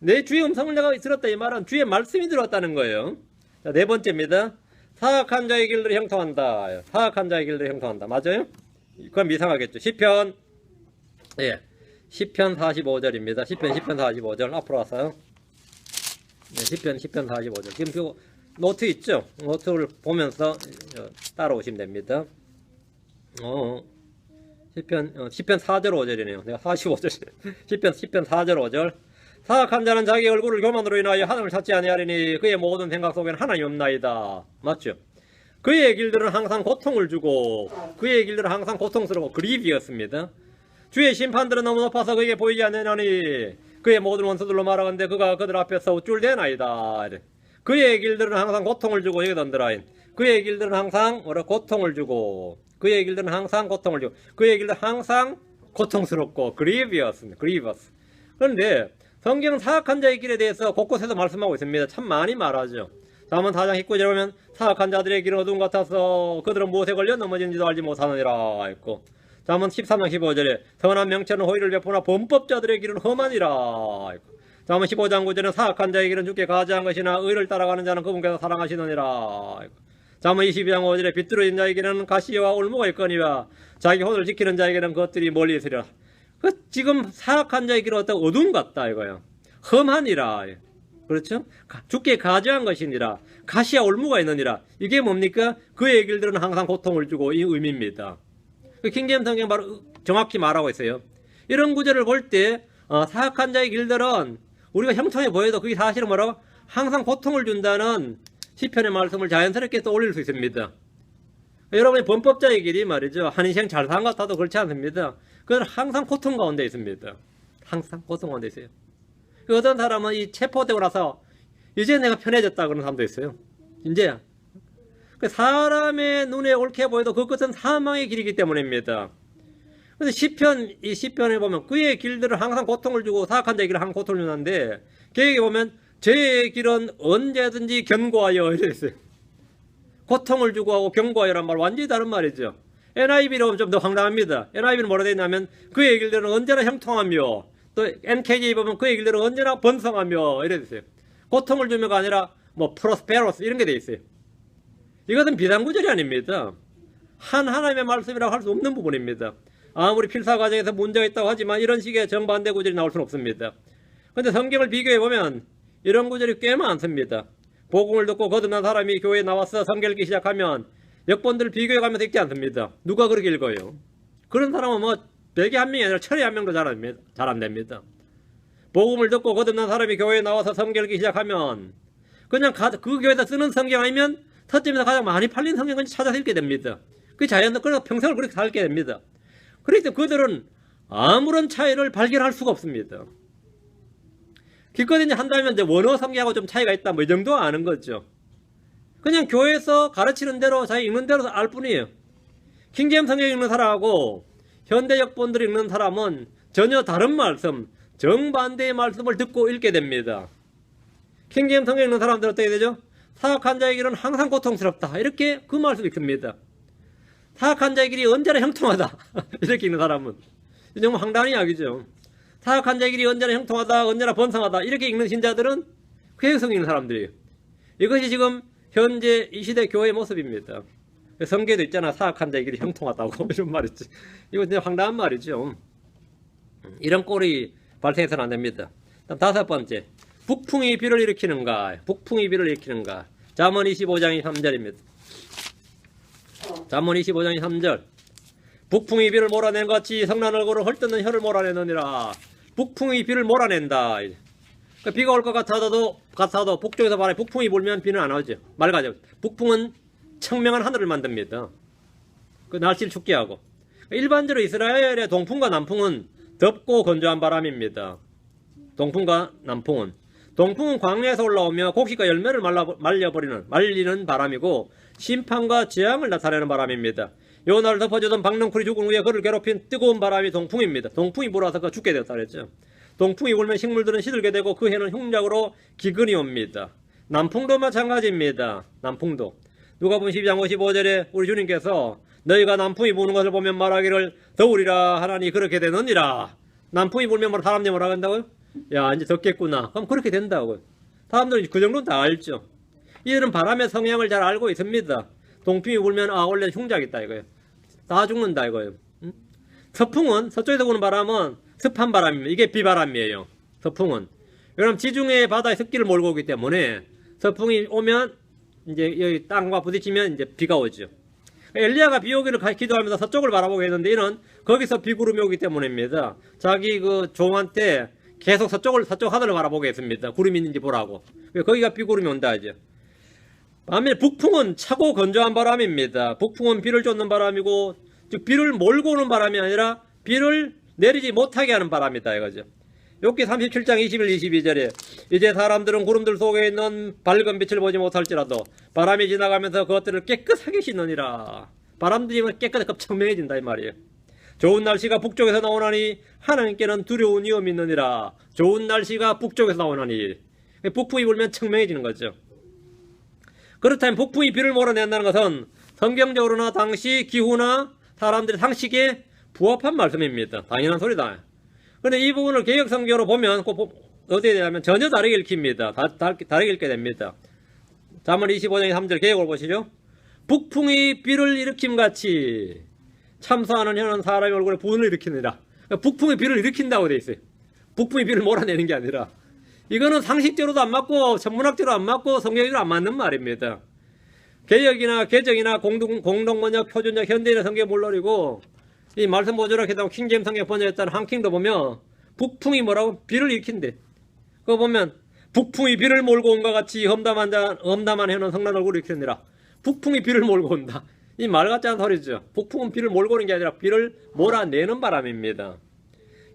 내 주의 음성을 내가 들었다 이 말은 주의 말씀이 들어왔다는 거예요. 자, 네 번째입니다. 사악한 자의 길들을 형통한다. 사악한 자의 길들을 형통한다. 맞아요? 그건 이상하겠죠. 시편 45절입니다. 시편 45절 앞으로 왔어요. 네, 시편 45절. 지금 그 노트 있죠? 노트를 보면서 따라오시면 됩니다. 시편 4절 5절이네요. 내가 45절. 시편 4절 5절. 사악한 자는 자기 얼굴을 교만으로 인하여 하나님을 찾지 아니하리니 그의 모든 생각 속에는 하나님이 없나이다. 맞죠? 그의 길들은 항상 고통을 주고 그의 길들은 항상 고통스러워 그리비였습니다. 주의 심판들은 너무 높아서 그에게 보이지 않느냐니 그의 모든 원수들로 말하건대 그가 그들 앞에서 우쭐대나이다. 그의 길들은 항상 고통을 주고 여기 던드라인. 그의 길들은 항상 고통을 주고 그의 길들은 항상 고통을 주고 그의 길들은 항상 고통스럽고 그리비였습니다. 그리비어스. 그런데 성경은 사악한 자의 길에 대해서 곳곳에서 말씀하고 있습니다. 참 많이 말하죠. 잠언 4장 19절에 보면 사악한 자들의 길은 어두움 같아서 그들은 무엇에 걸려 넘어지는지도 알지 못하느니라 했고, 잠언 13장 15절에 선한 명철은 호의를 베푸나 범법자들의 길은 험하니라 했고, 잠언 15장 9절에 사악한 자의 길은 주께 가지한 것이나 의를 따라가는 자는 그분께서 사랑하시느니라 했고, 잠언 22장 5절에 비뚤어진 자에게는 가시와 올무가 있거니와 자기 혼을 지키는 자에게는 그것들이 멀리 있으리라. 지금 사악한 자의 길은 어떤 어두움 같다 이거야. 험하니라. 그렇죠? 주께 가지한 것이니라. 가시와 올무가 있느니라. 이게 뭡니까? 그의 길들은 항상 고통을 주고 이 의미입니다. 킹제임 성경 바로 정확히 말하고 있어요. 이런 구절을 볼 때 사악한 자의 길들은 우리가 형통해 보여도 그게 사실은 뭐라고? 항상 고통을 준다는 시편의 말씀을 자연스럽게 또 올릴 수 있습니다. 여러분이 범법자의 길이 말이죠. 한 인생 잘 산 것 같아도 그렇지 않습니다. 그건 항상 고통 가운데 있습니다. 항상 고통 가운데 있어요. 어떤 사람은 이 체포되고 나서 이제 내가 편해졌다 그런 사람도 있어요. 이제야. 사람의 눈에 옳게 보여도 그것은 사망의 길이기 때문입니다. 그래서 이 시편에 보면 그의 길들은 항상 고통을 주고 사악한 자의 길은 항상 고통을 주는데 계획에 보면 죄의 길은 언제든지 견고하여 이래 있어요. 고통을 주고 하고 견고하여란 말 완전히 다른 말이죠. NIV로 보면 좀 더 황당합니다. NIV는 뭐라 되어 있냐면 그의 길들은 언제나 형통하며 또 NKJ 보면 그의 길들은 언제나 번성하며 이래 있어요. 고통을 주며가 아니라 뭐 프로스페러스 이런 게 돼 있어요. 이것은 비단구절이 아닙니다. 하나님의 말씀이라고 할 수 없는 부분입니다. 아무리 필사 과정에서 문제가 있다고 하지만 이런 식의 정반대 구절이 나올 수는 없습니다. 그런데 성경을 비교해 보면 이런 구절이 꽤 많습니다. 복음을 듣고 거듭난 사람이 교회에 나와서 성경 읽기 시작하면 역본들을 비교해 가면서 읽지 않습니다. 누가 그렇게 읽어요? 그런 사람은 뭐 100에 1명이 아니라 1000에 1명도 잘 안 됩니다. 복음을 듣고 거듭난 사람이 교회에 나와서 성경 읽기 시작하면 그냥 그 교회에서 쓰는 성경 아니면 서점에서 가장 많이 팔린 성경을 찾아서 읽게 됩니다. 그 자연도 그래서 평생을 그렇게 살게 됩니다. 그래서 그들은 아무런 차이를 발견할 수가 없습니다. 기껏 한다면 이제 원어 성경하고 좀 차이가 있다 뭐 이 정도 아는 거죠. 그냥 교회에서 가르치는 대로 자기 읽는 대로 알 뿐이에요. 킹제임 성경 읽는 사람하고 현대 역본들 읽는 사람은 전혀 다른 말씀, 정반대의 말씀을 듣고 읽게 됩니다. 킹제임 성경 읽는 사람들은 어떻게 되죠? 사악한 자의 길은 항상 고통스럽다. 이렇게 그 말씀을 읽습니다. 사악한 자의 길이 언제나 형통하다. 이렇게 읽는 사람은. 정말 황당한 이야기죠. 사악한 자의 길이 언제나 형통하다, 언제나 번성하다. 이렇게 읽는 신자들은 회성 읽는 사람들이에요. 이것이 지금 현재 이 시대 교회의 모습입니다. 성경에도 있잖아. 사악한 자의 길이 형통하다고. 이런 말 있지. 이거 진짜 황당한 말이죠. 이런 꼴이 발생해서는 안 됩니다. 다음 5번째. 북풍이 비를 일으키는가? 북풍이 비를 일으키는가? 잠언 25장 3절입니다. 잠언 25장 3절. 북풍이 비를 몰아낸 것 같이 성난 얼굴을 헐뜯는 혀를 몰아내느니라. 북풍이 비를 몰아낸다. 그러니까 비가 올 것 같아도 북쪽에서 바람이 북풍이 불면 비는 안 오죠. 맑아져. 북풍은 청명한 하늘을 만듭니다. 그 날씨를 춥게 하고. 일반적으로 이스라엘의 동풍과 남풍은 덥고 건조한 바람입니다. 동풍과 남풍은. 동풍은 광야에서 올라오며 곡식과 열매를 말리는 바람이고 심판과 재앙을 나타내는 바람입니다. 요나를 덮어주던 박넝쿨이 죽은 후에 그를 괴롭힌 뜨거운 바람이 동풍입니다. 동풍이 불어서 그가 죽게 되었다 그랬죠. 동풍이 불면 식물들은 시들게 되고 그 해는 흉작으로 기근이 옵니다. 남풍도 마찬가지입니다. 남풍도. 누가복음 12장 55절에 우리 주님께서 너희가 남풍이 부는 것을 보면 말하기를 더우리라 하나니 그렇게 되느니라. 남풍이 불면 뭐 사람들이 뭐라고 한다고요? 야 이제 덥겠구나. 그럼 그렇게 된다고요. 사람들은 그 정도는 다 알죠. 이들은 바람의 성향을 잘 알고 있습니다. 동풍이 불면 원래 흉작이 있다 이거예요. 다 죽는다 이거예요. 서풍은 서쪽에서 부는 바람은 습한 바람입니다. 이게 비바람이에요. 서풍은. 그럼 지중해 바다에 습기를 몰고 오기 때문에 서풍이 오면 이제 여기 땅과 부딪히면 이제 비가 오죠. 엘리야가 비 오기를 기도하면서 서쪽을 바라보고 했는데 이는 거기서 비구름이 오기 때문입니다. 자기 그 종한테 계속 서쪽 하늘을 바라보게 했습니다. 구름이 있는지 보라고. 거기가 비구름이 온다 하죠. 반면에 북풍은 차고 건조한 바람입니다. 북풍은 비를 쫓는 바람이고 즉 비를 몰고 오는 바람이 아니라 비를 내리지 못하게 하는 바람이다 이거죠. 욥기 37장 21, 22절에 이제 사람들은 구름들 속에 있는 밝은 빛을 보지 못할지라도 바람이 지나가면서 그것들을 깨끗하게 씻느니라. 바람들이 깨끗하게 청명해진다 이 말이에요. 좋은 날씨가 북쪽에서 나오나니 하나님께는 두려운 위험이 있느니라. 좋은 날씨가 북쪽에서 나오나니 북풍이 불면 청명해지는 거죠. 그렇다면 북풍이 비를 몰아낸다는 것은 성경적으로나 당시 기후나 사람들의 상식에 부합한 말씀입니다. 당연한 소리다. 그런데 이 부분을 개역성경으로 보면 어떻게 되냐면 전혀 다르게 읽힙니다. 다르게 읽게 됩니다. 잠언 25장 3절 개역을 보시죠. 북풍이 비를 일으킴같이 참사하는 혀는 사람의 얼굴에 분을 일으키느니라. 그러니까 북풍이 비를 일으킨다고 돼 있어요. 북풍이 비를 몰아내는 게 아니라. 이거는 상식적으로도 안 맞고 천문학적으로 안 맞고 성경적으로 안 맞는 말입니다. 개역이나 개정이나 공동번역, 표준역, 현대인의 성경 물론이고 이 말씀 보조록 해서 킹제임 성경 번역했다는 한킹도 보면 북풍이 뭐라고? 비를 일으킨대. 그거 보면 북풍이 비를 몰고 온 것 같이 험담한 혀는 성난 얼굴을 일으키느니라. 북풍이 비를 몰고 온다. 이 말 같지 않은 소리죠. 북풍은 비를 몰고 오는 게 아니라 비를 몰아내는 바람입니다.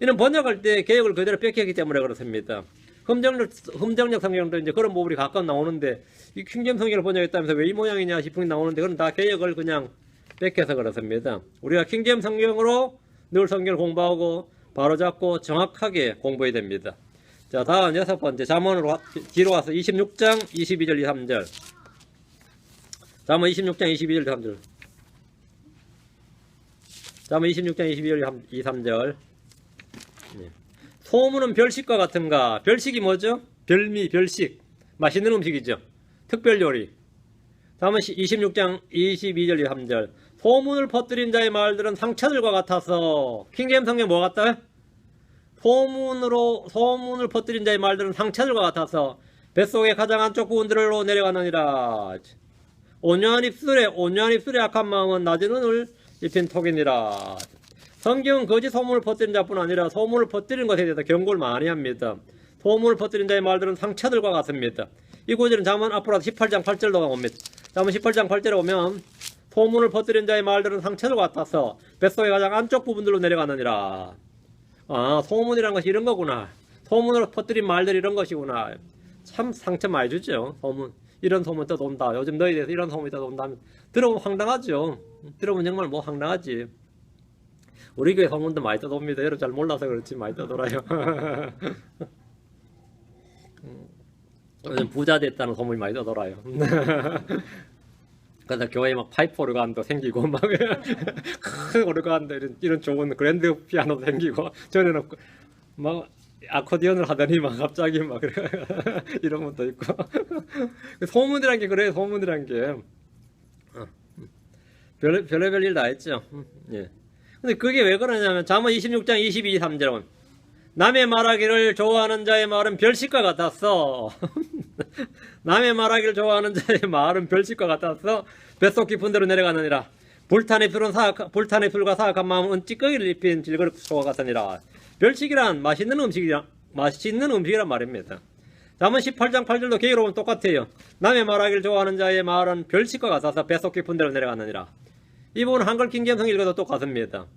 이는 번역할 때 개역을 그대로 뺏겼기 때문에 그렇습니다. 흠정력 성경도 이제 그런 부분이 가끔 나오는데, 이 킹제임스 성경을 번역했다면서 왜 이 모양이냐 싶은 게 나오는데, 그건 다 개역을 그냥 뺏겨서 그렇습니다. 우리가 킹제임스 성경으로 늘 성경을 공부하고 바로잡고 정확하게 공부해야 됩니다. 자, 다음 6번째 잠언으로 뒤로 와서 26장 22절 23절. 잠언 26장 22절 23절. 잠언 26장 22절 23절. 소문은 별식과 같은가? 별식이 뭐죠? 별미, 별식. 맛있는 음식이죠. 특별 요리. 다음은 26장 22절 23절. 소문을 퍼뜨린 자의 말들은 상처들과 같아서. 킹제임스 성경 뭐 같다? 소문을 퍼뜨린 자의 말들은 상처들과 같아서 뱃속의 가장 안쪽 부분들로 내려가느니라. 온유한 입술에 악한 마음은 낮은 은을 입힌 톡이니라. 성경은 거짓 소문을 퍼뜨린 자뿐 아니라 소문을 퍼뜨린 것에 대해서 경고를 많이 합니다. 소문을 퍼뜨린 자의 말들은 상처들과 같습니다. 이 구절은 잠언 앞으로 18장 8절로 옵니다. 잠언 18장 8절에 오면 소문을 퍼뜨린 자의 말들은 상처들과 같아서 뱃속의 가장 안쪽 부분들로 내려가느니라. 아, 소문이란 것이 이런 거구나. 소문으로 퍼뜨린 말들이 이런 것이구나. 참 상처 많이 주죠. 소문. 이런 소문 또 돈다. 요즘 너희에 대해서 이런 소문이 또 돈다. 들어보면 황당하죠. 들어보면 정말 뭐 황당하지. 우리 교회 소문도 많이 떠돕니다. 여러분 잘 몰라서 그렇지 많이 떠돌아요. 요즘 부자 됐다는 소문이 많이 떠돌아요. 그래서 교회에 막 파이프 오르간도 생기고 막 큰 오르간도 이런 좋은 그랜드 피아노도 생기고, 전에는 막 아코디언을 하더니 막 갑자기 막 이런 것도 있고. 소문이란 게 그래요. 소문이란 게 별의별 일 다 했죠. 예. 근데 그게 왜 그러냐면 잠언 26장 22, 3절. 남의 말하기를 좋아하는 자의 말은 별식과 같았어. 남의 말하기를 좋아하는 자의 말은 별식과 같았어. 뱃속 깊은 데로 내려가느니라. 불탄의 풀과 사악한 마음은 찌꺼기를 입힌 질그릇과 같으니라. 별식이란 맛있는 음식이란 말입니다. 잠언 18장 8절도 개의로우면 똑같아요. 남의 말하기를 좋아하는 자의 말은 별식과 같아서 뱃속 깊은 데로 내려가느니라. 이 부분은 한글 킹제임스 읽어도 똑같습니다.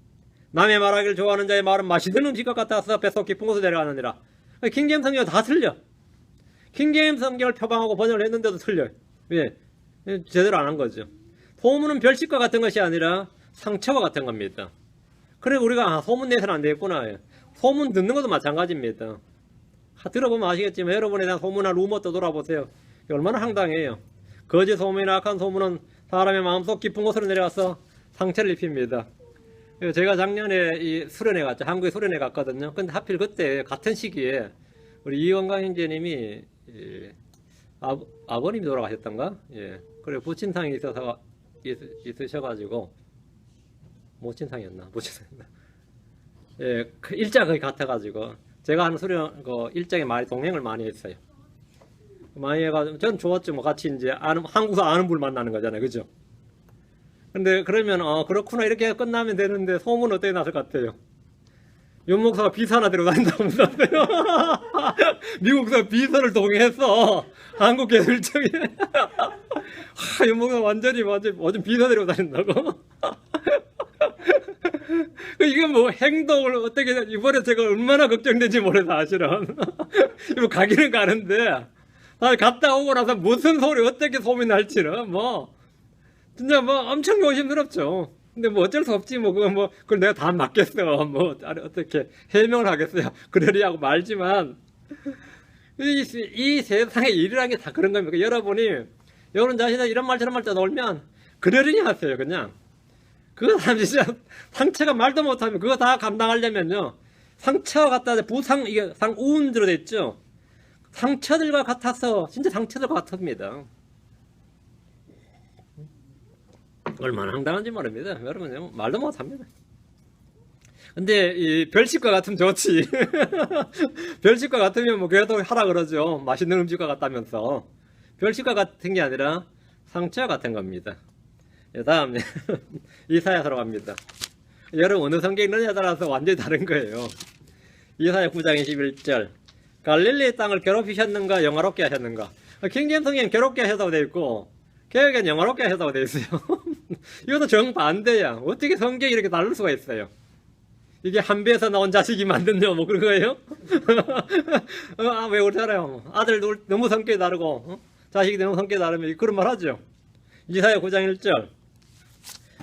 남의 말하기를 좋아하는 자의 말은 맛있는 음식과 같아서 뱃속 깊은 곳으로 내려가느니라. 킹제임스 성경은 다 틀려. 킹제임스 성경을 표방하고 번역을 했는데도 틀려요. 예, 제대로 안 한 거죠. 소문은 별식과 같은 것이 아니라 상처와 같은 겁니다. 그래 우리가 소문 내서는 안 되겠구나. 소문 듣는 것도 마찬가지입니다. 들어보면 아시겠지만 여러분에 대한 소문이나 루머 떠돌아보세요. 얼마나 황당해요. 거짓 소문이나 악한 소문은 사람의 마음속 깊은 곳으로 내려가서 상처를 입힙니다. 제가 작년에 이 수련회 갔죠. 한국에 수련회 갔거든요. 근데 하필 그때 같은 시기에 우리 이원강 형제님이 아버님이 돌아가셨던가? 예. 그리고 부친상이 있으셔가지고 모친상이었나? 예, 그 일자가 거의 같아가지고 제가 하는 수련 일정에 많이 동행을 많이 했어요. 많이 해가지고 전 좋았죠. 뭐 같이 이제 한국에서 아는 분 만나는 거잖아요, 그죠? 근데 그러면 그렇구나 이렇게 끝나면 되는데 소문 어떻게 났을 것 같아요? 윤 목사가 비서 하나 데려다닌다고 문났어요. 미국에서 비서를 동행해서 한국 개설청에 윤 목사 완전히 요즘 비서 데려다닌다고. 이게 뭐 행동을 어떻게 이번에 제가 얼마나 걱정된지 몰라서 사실은 이거 가기는 가는데 갔다 오고 나서 무슨 소리 어떻게 소문이 날지는 뭐 진짜 뭐 엄청 조심스럽죠. 근데 뭐 어쩔 수 없지 뭐 그걸 내가 다 맡겠어 뭐 어떻게 해명을 하겠어요. 그러리 하고 말지만 이 세상에 일이라는 게 다 그런 겁니다. 여러분 자신이 이런 말 저런 말 떠놀면 그러려니 하세요. 그냥 그 사람 진짜 상처가 말도 못하면 그거 다 감당하려면요 상처가 같다 부상 이게 우운으로 됐죠. 상처들과 같아서 진짜 상처들과 같습니다. 얼마나 황당한지 모릅니다. 여러분 말도 못합니다. 근데 이 별식과 같으면 좋지. 별식과 같으면 뭐 그래도 하라 그러죠. 맛있는 음식과 같다면서. 별식과 같은 게 아니라 상처 같은 겁니다. 다음 이사야서로 갑니다. 여러분 어느 성경 읽느냐에 따라서 완전히 다른 거예요. 이사야 9장 21절. 갈릴리의 땅을 괴롭히셨는가 영화롭게 하셨는가. 킹제임스 성경은 괴롭게 하셨다고 되어 있고 개혁은 영화롭게 하셨다고 되어 있어요. 이것도 정반대야. 어떻게 성경이 이렇게 다를 수가 있어요. 이게 한 배에서 나온 자식이 만든요 뭐 그런 거예요? 왜 그러잖아요. 아들 너무 성격이 다르고 자식이 너무 성격이 다르면 그런 말 하죠. 이사야 9장 1절.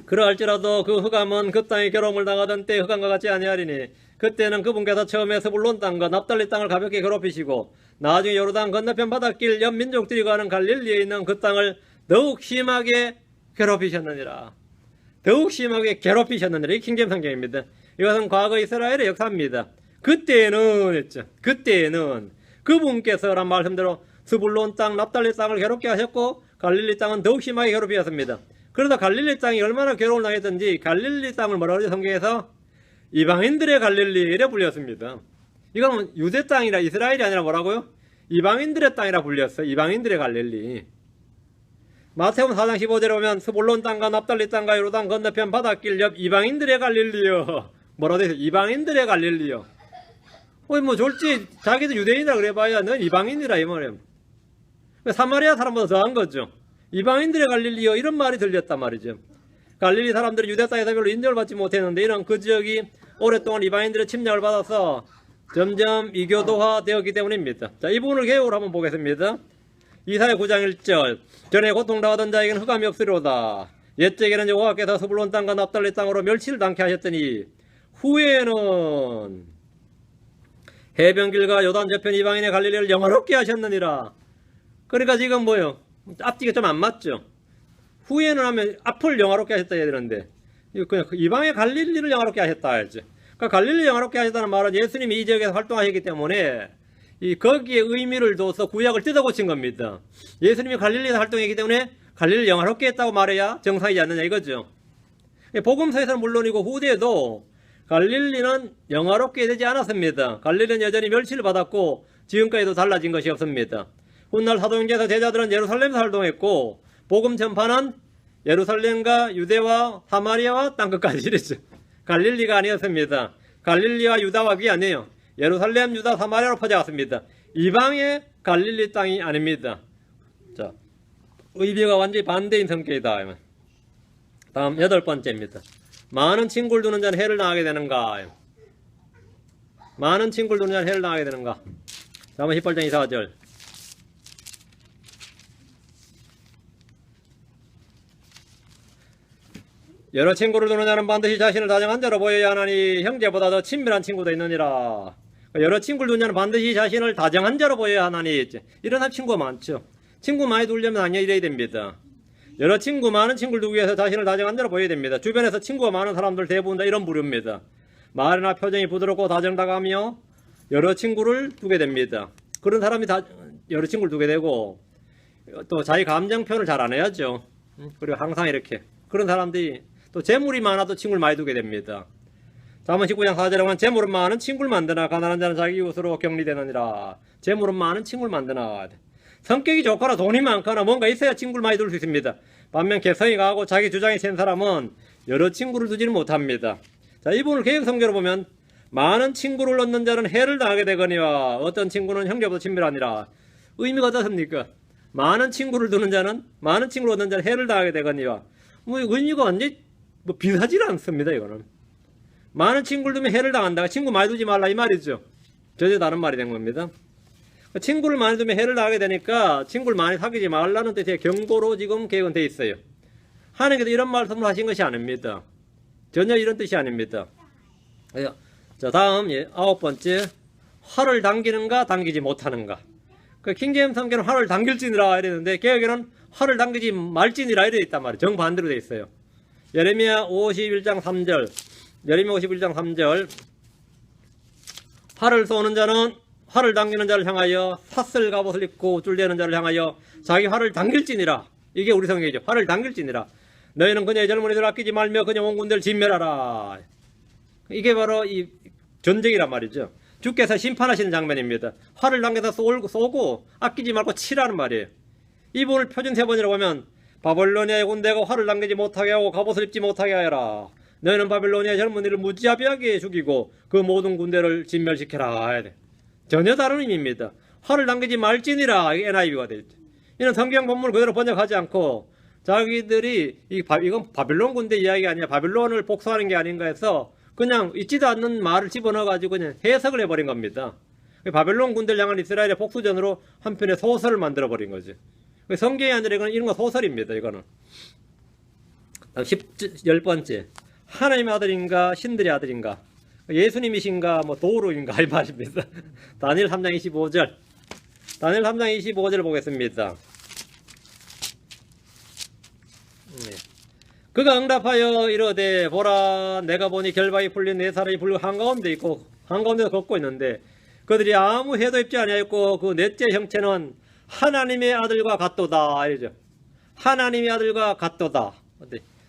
그러할지라도 그 흑암은 그 땅에 괴로움을 당하던 때 흑암과 같지 아니하리니 그때는 그분께서 처음에 스불론 땅과 납달리 땅을 가볍게 괴롭히시고 나중에 요르단 건너편 바닷길 옆 민족들이 가는 갈릴리에 있는 그 땅을 더욱 심하게 괴롭히셨느니라. 더욱 심하게 괴롭히셨느니라. 이 킹제임 성경입니다. 이것은 과거 이스라엘의 역사입니다. 그때는 했죠. 그때는 그분께서란 말씀대로 스불론 땅, 납달리 땅을 괴롭게 하셨고 갈릴리 땅은 더욱 심하게 괴롭히셨습니다. 그러다 갈릴리 땅이 얼마나 괴로움을 당했던지 갈릴리 땅을 뭐라고 하죠? 성경에서 이방인들의 갈릴리 이래 불렸습니다. 이건 유대 땅이라 이스라엘이 아니라 뭐라고요? 이방인들의 땅이라 불렸어요. 이방인들의 갈릴리. 마태복음 4장 15절에 보면 스불론 땅과 납달리 땅과 요르단 건너편 바닷길 옆 이방인들의 갈릴리요. 뭐라고 되어 있어요? 이방인들의 갈릴리요. 뭐 졸지 자기도 유대인이라 그래봐야 넌 이방인이라 이 말이에요. 사마리아 사람보다 더한 거죠. 이방인들의 갈릴리요 이런 말이 들렸단 말이죠. 갈릴리 사람들이 유대 땅에서 별로 인정을 받지 못했는데 이런 그 지역이 오랫동안 이방인들의 침략을 받아서 점점 이교도화 되었기 때문입니다. 자, 이 부분을 개요로 한번 보겠습니다. 이사야 9장 1절. 전에 고통당하던 자에게는 흑암이 없으리로다. 옛적에는 여호와께서 스불론 땅과 납달리 땅으로 멸치를 당케 하셨더니 후에는 해변길과 요단 저편 이방인의 갈릴리를 영화롭게 하셨느니라. 그러니까 지금 뭐요? 앞뒤가 좀 안 맞죠? 후에는 하면 앞을 영화롭게 하셨다 해야 되는데 그냥 이방의 갈릴리를 영화롭게 하셨다 해야지. 그러니까 갈릴리 영화롭게 하셨다는 말은 예수님이 이 지역에서 활동하셨기 때문에 거기에 의미를 둬서 구약을 뜯어고친 겁니다. 예수님이 갈릴리에서 활동했기 때문에 갈릴리를 영화롭게 했다고 말해야 정상이지 않느냐 이거죠. 복음서에서는 물론이고 후대에도 갈릴리는 영화롭게 되지 않았습니다. 갈릴리는 여전히 멸치를 받았고 지금까지도 달라진 것이 없습니다. 훗날 사도행전에서 제자들은 예루살렘에서 활동했고 복음 전파는 예루살렘과 유대와 사마리아와 땅끝까지 이랬죠. 갈릴리가 아니었습니다. 갈릴리와 유다와 그게 아니에요. 예루살렘, 유다, 사마리아로 퍼져갔습니다. 이방의 갈릴리 땅이 아닙니다. 자, 의미가 완전히 반대인 성격이다. 다음 8번째입니다. 많은 친구를 두는 자는 해를 당하게 되는가? 많은 친구를 두는 자는 해를 당하게 되는가? 자, 한번 18장 24절. 여러 친구를 두는 자는 반드시 자신을 다정한 자로 보여야 하나니 형제보다 더 친밀한 친구도 있느니라. 여러 친구를 두는 자는 반드시 자신을 다정한 자로 보여야 하나니 이런 친구가 많죠. 친구 많이 두려면 당연히 이래야 됩니다. 여러 친구, 많은 친구를 두기 위해서 자신을 다정한 자로 보여야 됩니다. 주변에서 친구가 많은 사람들 대부분 다 이런 부류입니다. 말이나 표정이 부드럽고 다정다감하며 여러 친구를 두게 됩니다. 그런 사람이 여러 친구를 두게 되고 또 자기 감정 표현을 잘 안 해야죠. 그리고 항상 이렇게 그런 사람들이 또 재물이 많아도 친구를 많이 두게 됩니다. 잠언 19장 4절에 보면 재물은 많은 친구를 만드나 가난한 자는 자기 이웃으로 격리되느니라. 재물은 많은 친구를 만드나. 성격이 좋거나 돈이 많거나 뭔가 있어야 친구를 많이 둘 수 있습니다. 반면 개성이 강하고 자기 주장이 센 사람은 여러 친구를 두지는 못합니다. 자, 이 부분을 개역성경으로 보면 많은 친구를 얻는 자는 해를 당하게 되거니와 어떤 친구는 형제보다 친밀하니라. 의미가 어떻습니까? 많은 친구를 두는 자는 많은 친구를 얻는 자는 해를 당하게 되거니와 의미가 완전히 비슷하지 않습니다. 이거는 많은 친구를 두면 해를 당한다. 친구 많이 두지 말라 이 말이죠. 전혀 다른 말이 된 겁니다. 친구를 많이 두면 해를 당하게 되니까 친구를 많이 사귀지 말라는 뜻의 경고로 지금 개혁은 돼 있어요. 하나님께서 이런 말씀을 하신 것이 아닙니다. 전혀 이런 뜻이 아닙니다. 자, 다음 9번째 활을 당기는가 당기지 못하는가. 킹제임 성경은 활을 당길지니라 이랬는데 개혁에는 활을 당기지 말지니라 이래 있단 말이에요. 정반대로 돼 있어요. 예레미야 51장 3절. 예레미야 51장 3절. 활을 쏘는 자는 활을 당기는 자를 향하여 삿슬 갑옷을 입고 우쭐대는 자를 향하여 자기 활을 당길지니라. 이게 우리 성경이죠. 활을 당길지니라. 너희는 그녀의 젊은이들 아끼지 말며 그녀 온 군대를 진멸하라. 이게 바로 이 전쟁이란 말이죠. 주께서 심판하시는 장면입니다. 활을 당겨서 쏘고 아끼지 말고 치라는 말이에요. 이 부분을 표준 세번이라고 하면 바벨로니아의 군대가 활을 당기지 못하게 하고 갑옷을 입지 못하게 하여라. 너희는 바벨로니아의 젊은이를 무지하게 죽이고 그 모든 군대를 진멸시켜라 해야 돼. 전혀 다른 의미입니다. 활을 당기지 말지니라. NIV가 되어 있죠. 이는 성경 본문을 그대로 번역하지 않고 자기들이 이건 바벨론 군대 이야기가 아니라 바벨론을 복수하는 게 아닌가 해서 그냥 있지도 않는 말을 집어넣어가지고 그냥 해석을 해버린 겁니다. 바벨론 군대를 향한 이스라엘의 복수전으로 한편의 소설을 만들어버린 거죠. 성경이 아니라 이건 이런 거 소설입니다. 이거는. 10번째. 하나님의 아들인가 신들의 아들인가, 예수님이신가 뭐 도루인가 이 말입니다. 다니엘 3장 25절. 다니엘 3장 25절 보겠습니다. 그가 응답하여 이르되 보라 내가 보니 결박이 풀린 네 사람이 불 한가운데 있고 한가운데서 걷고 있는데 그들이 아무 해도 입지 아니하였고 그 넷째 형체는 하나님의 아들과 같도다. 이러죠. 하나님의 아들과 같도다.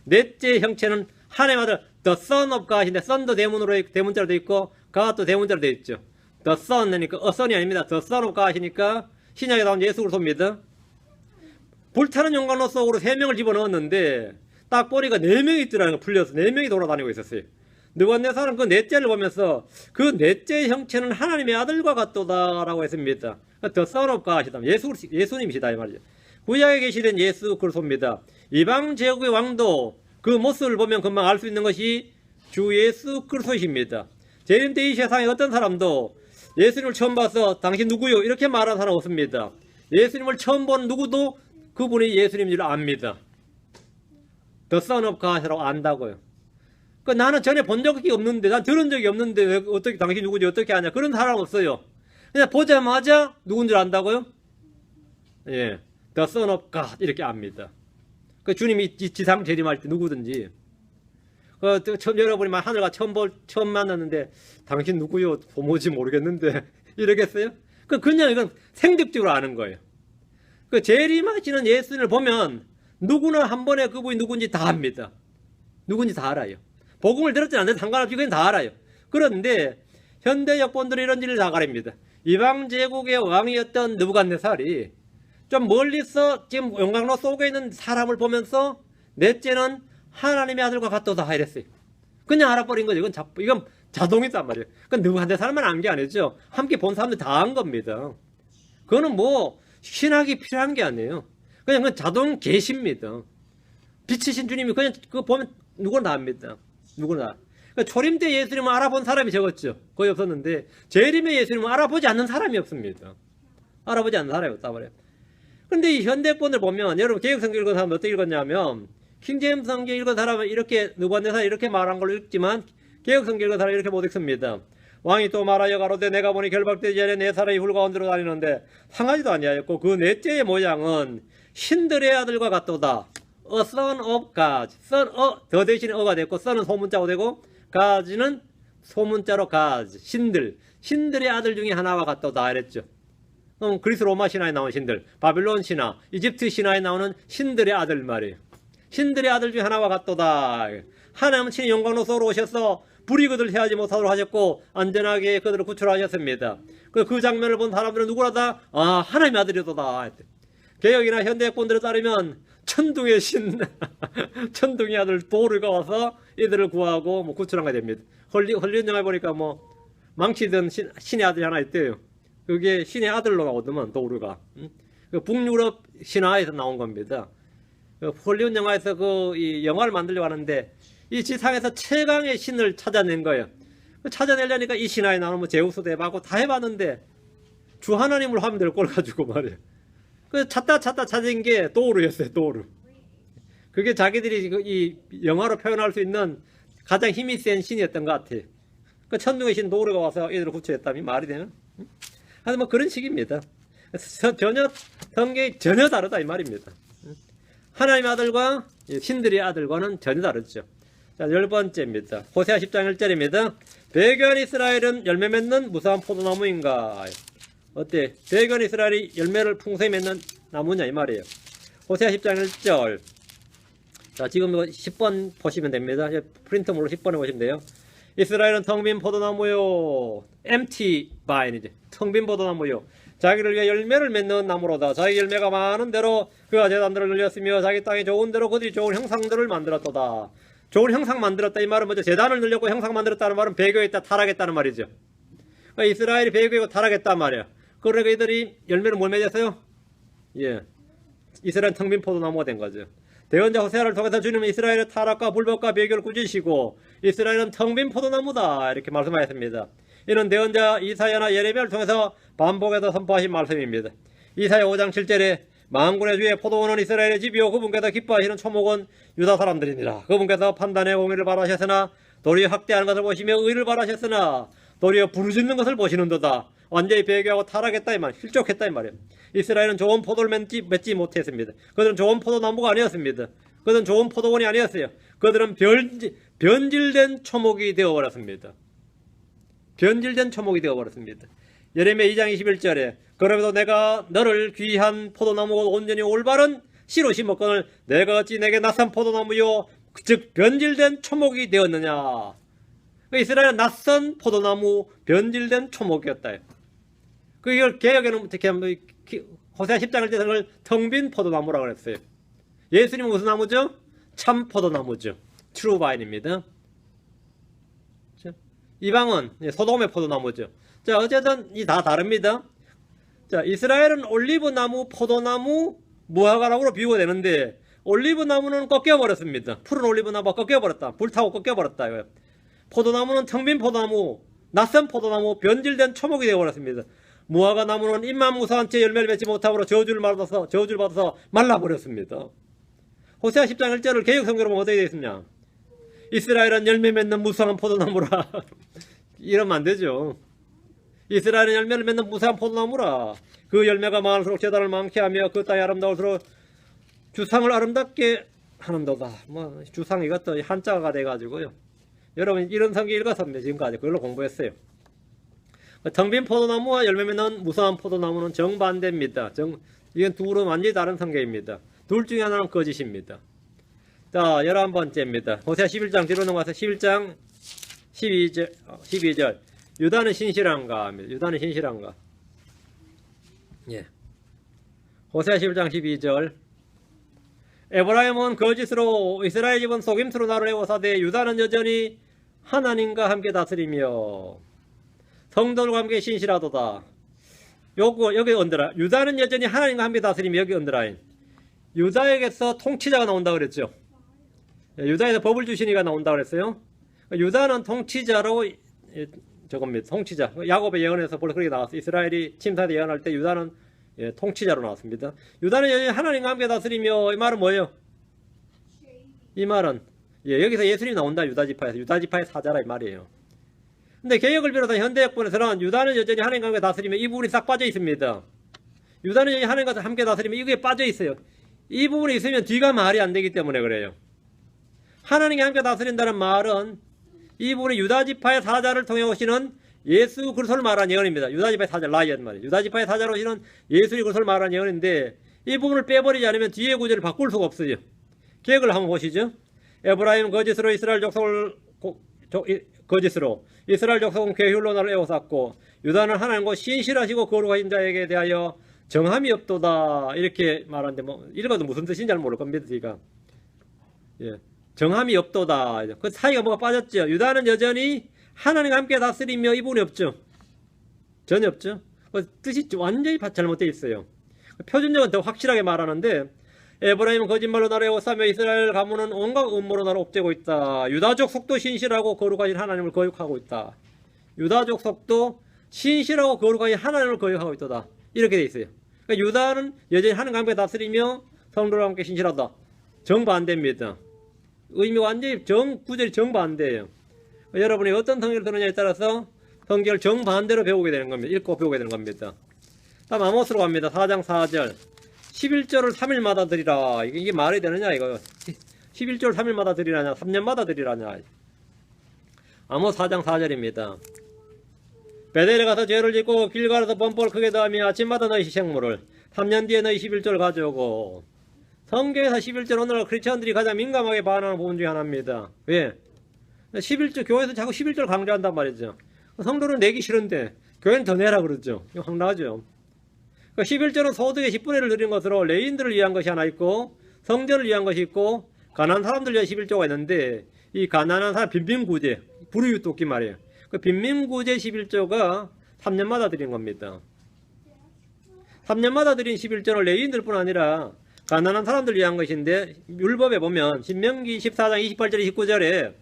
넷째 형체는 하나님의 아들, the son of God인데 son도 대문자로 되어 있고 God도 대문자로 되어 있죠. the son, 그러니까 son이 아닙니다. the son of God이니까 신약에 나온 예수 그리스도입니다. 불타는 용광로 속으로 3명을 집어넣었는데 딱 보니까 4명이 있더라는 거, 풀려서 4명이 돌아다니고 있었어요. 느부갓네살은 그 넷째를 보면서 그 넷째 형체는 하나님의 아들과 같도다 라고 했습니다. the son of God이다. 예수님이시다 이 말이죠. 구약에 계시된 예수 그리스도입니다. 이방 제국의 왕도 그 모습을 보면 금방 알 수 있는 것이 주 예수 그리스도이십니다. 재림 때 이 세상에 어떤 사람도 예수님을 처음 봐서 당신 누구요? 이렇게 말하는 사람 없습니다. 예수님을 처음 본 누구도 그분이 예수님인 줄 압니다. The Son of God이라고 안다고요. 나는 전에 본 적이 없는데, 난 들은 적이 없는데 왜 어떻게 당신 누구지 어떻게 아냐? 그런 사람 없어요. 그냥 보자마자 누군 줄 안다고요? 예, The Son of God 이렇게 압니다. 주님이 지상 재림할 때 누구든지 여러분이 하늘과 처음 만났는데 당신 누구요? 도무지 모르겠는데 이러겠어요? 그냥 이건 생득적으로 아는 거예요. 재림하시는 예수님을 보면 누구나 한 번에 그분이 누군지 다 압니다. 누군지 다 알아요. 복음을 들었지 않는데 상관없이 그냥 다 알아요. 그런데 현대 역본들이 이런 일을 다 가립니다. 이방 제국의 왕이었던 느부갓네살이 좀 멀리서 지금 용광로 속에 있는 사람을 보면서 넷째는 하나님의 아들과 같도다 이랬어요. 그냥 알아버린 거죠. 이건 자동이단 말이에요. 느부갓네살만 안 게 아니죠. 함께 본 사람들 다 안 겁니다. 그거는 뭐 신학이 필요한 게 아니에요. 그건 자동 계시입니다. 빛이신 주님이 그냥 그거 보면 누구나 압니다. 누구나. 초림 때 예수님을 알아본 사람이 적었죠. 거의 없었는데 재림의 예수님을 알아보지 않는 사람이 없습니다. 알아보지 않는 사람이 없다 말이에요. 근데 이 현대본을 보면 여러분 개혁성경 읽은 사람은 어떻게 읽었냐면 킹제임스 성경 읽은 사람은 이렇게 느부갓네살 이렇게 말한 걸로 읽지만 개혁성경 읽은 사람은 이렇게 못 읽습니다. 왕이 또 말하여 가로되 내가 보니 결박되기 전에 네 사람이 불 가운데로 다니는데 상하지도 아니하였고 그 넷째의 모양은 신들의 아들과 같도다. A son of God. 더 대신에 어가 됐고 son은 소문자가 되고 God는 소문자로 God. 신들의 아들 중에 하나와 같도다 이랬죠. 그리스 로마 신화에 나오는 신들, 바빌론 신화, 이집트 신화에 나오는 신들의 아들 말이에요. 신들의 아들 중에 하나와 같도다. 하나님은 친히 용광로 속으로 오셔서 불이 그들을 해하지 못하도록 하셨고 안전하게 그들을 구출하셨습니다. 그 장면을 본 사람들은 누구나 다 하나님의 아들이도다. 개혁이나 현대권들에 따르면 천둥의 신, 천둥의 아들 도르가 와서 이들을 구하고 구출한 게 됩니다. 헐리우드 영화에 보니까 망치던 신의 아들이 하나 있대요. 그게 신의 아들로 나오더만 도르가. 북유럽 신화에서 나온 겁니다. 헐리우드 영화에서 이 영화를 만들려고 하는데 이 지상에서 최강의 신을 찾아낸 거예요. 찾아내려니까 이 신화에 나오는 제우스도 해봤고 다 해봤는데 주 하나님을 하면 될 걸 가지고 말이에요. 찾다 찾은 게 도르였어요. 도르. 그게 자기들이 이 영화로 표현할 수 있는 가장 힘이 센 신이었던 것 같아요. 천둥의 신 도르가 와서 이들을 구출했다면 말이 되나? 하여튼 그런 식입니다. 전혀 성경이 전혀 다르다 이 말입니다. 하나님의 아들과 신들의 아들과는 전혀 다르죠. 자, 10번째입니다. 호세아 10장 1절입니다. 배교한 이스라엘은 열매 맺는 무사한 포도나무인가? 어때? 배교한 이스라엘이 열매를 풍성히 맺는 나무냐 이 말이에요. 호세아 10장 1절. 자, 지금 10번 보시면 됩니다. 프린터물로 10번에 보시면 돼요. 이스라엘은 텅 빈 포도나무요. empty vine이지. 텅 빈 포도나무요. 자기를 위해 열매를 맺는 나무로다. 자기 열매가 많은 대로 그가 제단들을 늘렸으며 자기 땅에 좋은 대로 그들이 좋은 형상들을 만들었도다. 좋은 형상 만들었다 이 말은 뭐죠? 제단을 늘렸고 형상 만들었다는 말은 배교했다 타락했다는 말이죠. 그러니까 이스라엘이 배교했고 타락했단 말이야. 그러니까 이들이 열매를 뭘 맺었어요? 예, 이스라엘 텅 빈 포도나무가 된 거죠. 대언자 호세아를 통해서 주님은 이스라엘의 타락과 불법과 배교를 꾸짖으시고 이스라엘은 텅 빈 포도나무다 이렇게 말씀하셨습니다. 이는 대언자 이사야나 예레미야를 통해서 반복해서 선포하신 말씀입니다. 이사야 5장 7절에 만군의 주의 포도원은 이스라엘의 집이요 그분께서 기뻐하시는 초목은 유다 사람들이니라. 그분께서 판단의 공의를 바라셨으나 도리어 학대하는 것을 보시며 의를 바라셨으나 도리어 부르짖는 것을 보시는도다. 완전히 배교하고 타락했다 이 말, 실족했다 이 말이에요. 이스라엘은 좋은 포도를 맺지 못했습니다. 그들은 좋은 포도나무가 아니었습니다. 그들은 좋은 포도원이 아니었어요. 그들은 변질된 초목이 되어버렸습니다. 변질된 초목이 되어버렸습니다. 예레미야 2장 21절에 그럼에도 내가 너를 귀한 포도나무고 온전히 올바른 씨로 심었거늘 내가 어찌 내게 낯선 포도나무요 즉 변질된 초목이 되었느냐. 이스라엘은 낯선 포도나무 변질된 초목이었다. 이걸 개혁에는 어떻게 하면 호세아 10장을 때 그걸 텅 빈 포도나무라고 그랬어요. 예수님은 무슨 나무죠? 참 포도나무죠. 트루바인입니다. 이방은 소돔의 포도나무죠. 자, 어쨌든 이 다 다릅니다. 자, 이스라엘은 올리브나무, 포도나무, 무화과나무로 비유가 되는데 올리브나무는 꺾여버렸습니다. 푸른 올리브나무가 꺾여버렸다. 불타고 꺾여버렸다. 포도나무는 텅 빈 포도나무, 낯선 포도나무, 변질된 초목이 되어버렸습니다. 무화과 나무는 잎만 무성한 채 열매를 맺지 못하므로 저주를 받아서 말라버렸습니다. 호세아 10장 1절을 개혁성경으로 보면 어떻게 되어 있느냐. 이스라엘은 열매 맺는 무성한 포도나무라. 이러면 안 되죠. 이스라엘은 열매를 맺는 무성한 포도나무라. 그 열매가 많을수록 제단을 많게 하며 그 땅이 아름다울수록 주상을 아름답게 하는도다. 주상 이것도 한자가 돼가지고요. 여러분 이런 성경 읽었습니다. 지금까지 그걸로 공부했어요. 텅 빈 포도나무와 열매 맺는 무성한 포도나무는 정반대입니다. 이건 둘은 완전히 다른 성경입니다. 둘 중에 하나는 거짓입니다. 자, 11번째입니다. 호세아 11장 뒤로 넘어가서 11장 12절. 유다는 신실한가 합니다. 유다는 신실한가. 예. 호세아 11장 12절. 에브라임은 거짓으로 이스라엘 집은 속임수로 나를 애워사되 유다는 여전히 하나님과 함께 다스리며 성도들과 함께 신실하도다. 여기 언더라인. 유다는 여전히 하나님과 함께 다스리며 여기 언더라인. 유다에게서 통치자가 나온다 그랬죠. 유다에서 법을 주신 이가 나온다 그랬어요. 유다는 통치자로 저겁니다. 통치자. 야곱의 예언에서 원래 그렇게 나왔어요. 이스라엘이 침사대 예언할 때 유다는 통치자로 나왔습니다. 유다는 여전히 하나님과 함께 다스리며 이 말은 뭐예요? 이 말은 여기서 예수님이 나온다. 유다지파의 사자라 이 말이에요. 근데 개혁을 비롯한 현대역본에서는 유다는 여전히 하나님과 함께 다스리며 이 부분이 싹 빠져 있습니다. 유다는 여전히 하나님과 함께 다스리며 이게 빠져 있어요. 이 부분이 있으면 뒤가 말이 안 되기 때문에 그래요. 하나님과 함께 다스린다는 말은 이 부분이 유다지파의 사자를 통해 오시는 예수 그리스도를 말하는 예언입니다. 유다지파의 사자 라이언 말이에요. 유다지파의 사자로 오시는 예수 그리스도를 말하는 예언인데 이 부분을 빼버리지 않으면 뒤의 구절을 바꿀 수가 없어요. 개혁을 한번 보시죠. 에브라임 거짓으로 이스라엘 족속을 거짓으로 이스라엘 족속은 괴휼로 나를 에워쌌고 유다는 하나님과 신실하시고 거룩하신 자에게 대하여 정함이 없도다 이렇게 말하는데 읽어도 무슨 뜻인지 잘 모를 겁니다. 제가 정함이 없도다. 그 사이가 뭐가 빠졌죠. 유다는 여전히 하나님과 함께 다스리며 이 부분이 없죠. 전혀 없죠. 그 뜻이 완전히 잘못되어 있어요. 표준적은 더 확실하게 말하는데 에브라임은 거짓말로 나를 에워싸며 이스라엘 가문은 온갖 음모로 나를 옥죄고 있다. 유다족 속도 신실하고 거룩하신 하나님을 거역하고 있다. 유다족 속도 신실하고 거룩하신 하나님을 거역하고 있다. 이렇게 돼 있어요. 그러니까 유다는 여전히 하나님과 함께 다스리며 성도와 함께 신실하다. 정반대입니다. 의미 완전히 구절이 정반대예요. 여러분이 어떤 성경을 듣느냐에 따라서 성경을 정반대로 배우게 되는 겁니다. 읽고 배우게 되는 겁니다. 다음 아모스로 갑니다. 4장 4절. 11조를 3일마다 드리라. 이게 말이 되느냐 이거. 11조를 3일마다 드리라냐 3년마다 드리라냐. 아모스 4장 4절입니다. 베델에 가서 죄를 짓고 길갈에서 범법을 크게 더하며 아침마다 너희 희생물을 3년 뒤에 너희 11조를 가져오고. 성경에서 11조 오늘날 크리스천들이 가장 민감하게 반하는 부분 중에 하나입니다. 왜? 11조 교회에서 자꾸 11조를 강조한단 말이죠. 성도는 내기 싫은데 교회는 더 내라 그러죠. 이거 황당하죠. 11조는 소득의 10분의 1을 드린 것으로 레인들을 위한 것이 하나 있고 성전을 위한 것이 있고 가난한 사람들 위한 11조가 있는데 이 가난한 사람 빈민구제 불우유독기 말이에요. 그 빈민구제 11조가 3년마다 드린 겁니다. 3년마다 드린 11조는 레인들뿐 아니라 가난한 사람들 위한 것인데 율법에 보면 신명기 14장 28절 29절에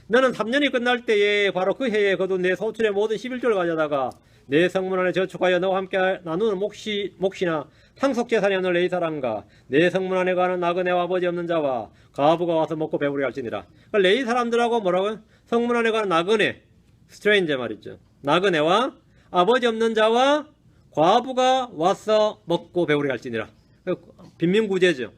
너는 3년이 끝날 때에 바로 그 해에 거둔 내 소출의 모든 11조를 가져다가 내 성문 안에 저축하여 너와 함께 나누는 몫이나 상속재산이 없는 레위 사람과 내 성문 안에 가는 나그네와 아버지 없는 자와 과부가 와서 먹고 배부르게 할지니라. 그러니까 레위 사람들하고 뭐라고요? 성문 안에 가는 나그네, 스트레인저 말이죠. 나그네와 아버지 없는 자와 과부가 와서 먹고 배부르게 할지니라. 빈민구제죠.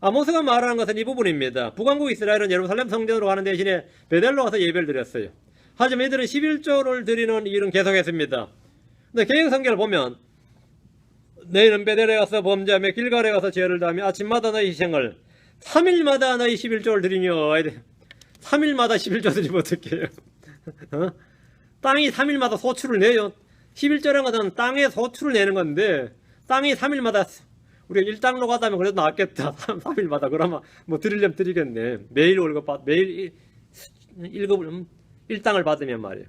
아모스가 말하는 것은 이 부분입니다. 북왕국 이스라엘은 예루살렘 성전으로 가는 대신에 베델로 가서 예배를 드렸어요. 하지만 이들은 11조를 드리는 일은 계속했습니다. 근데 개혁성경을 보면 너희는 베델에 가서 범죄하며 길갈에 가서 죄를 다하며 아침마다 너희 희생을 3일마다 너희 11조를 드리며 3일마다 11조 드리면 어떡해요? 땅이 3일마다 소출을 내요. 11조라는 것은 땅에 소출을 내는 건데 땅이 3일마다 우리가 일당로 가다면 그래도 나왔겠다. 3일마다 그러면 뭐 드리려면 드리겠네. 매일 월급 매일 일당을 받으면 말이에요.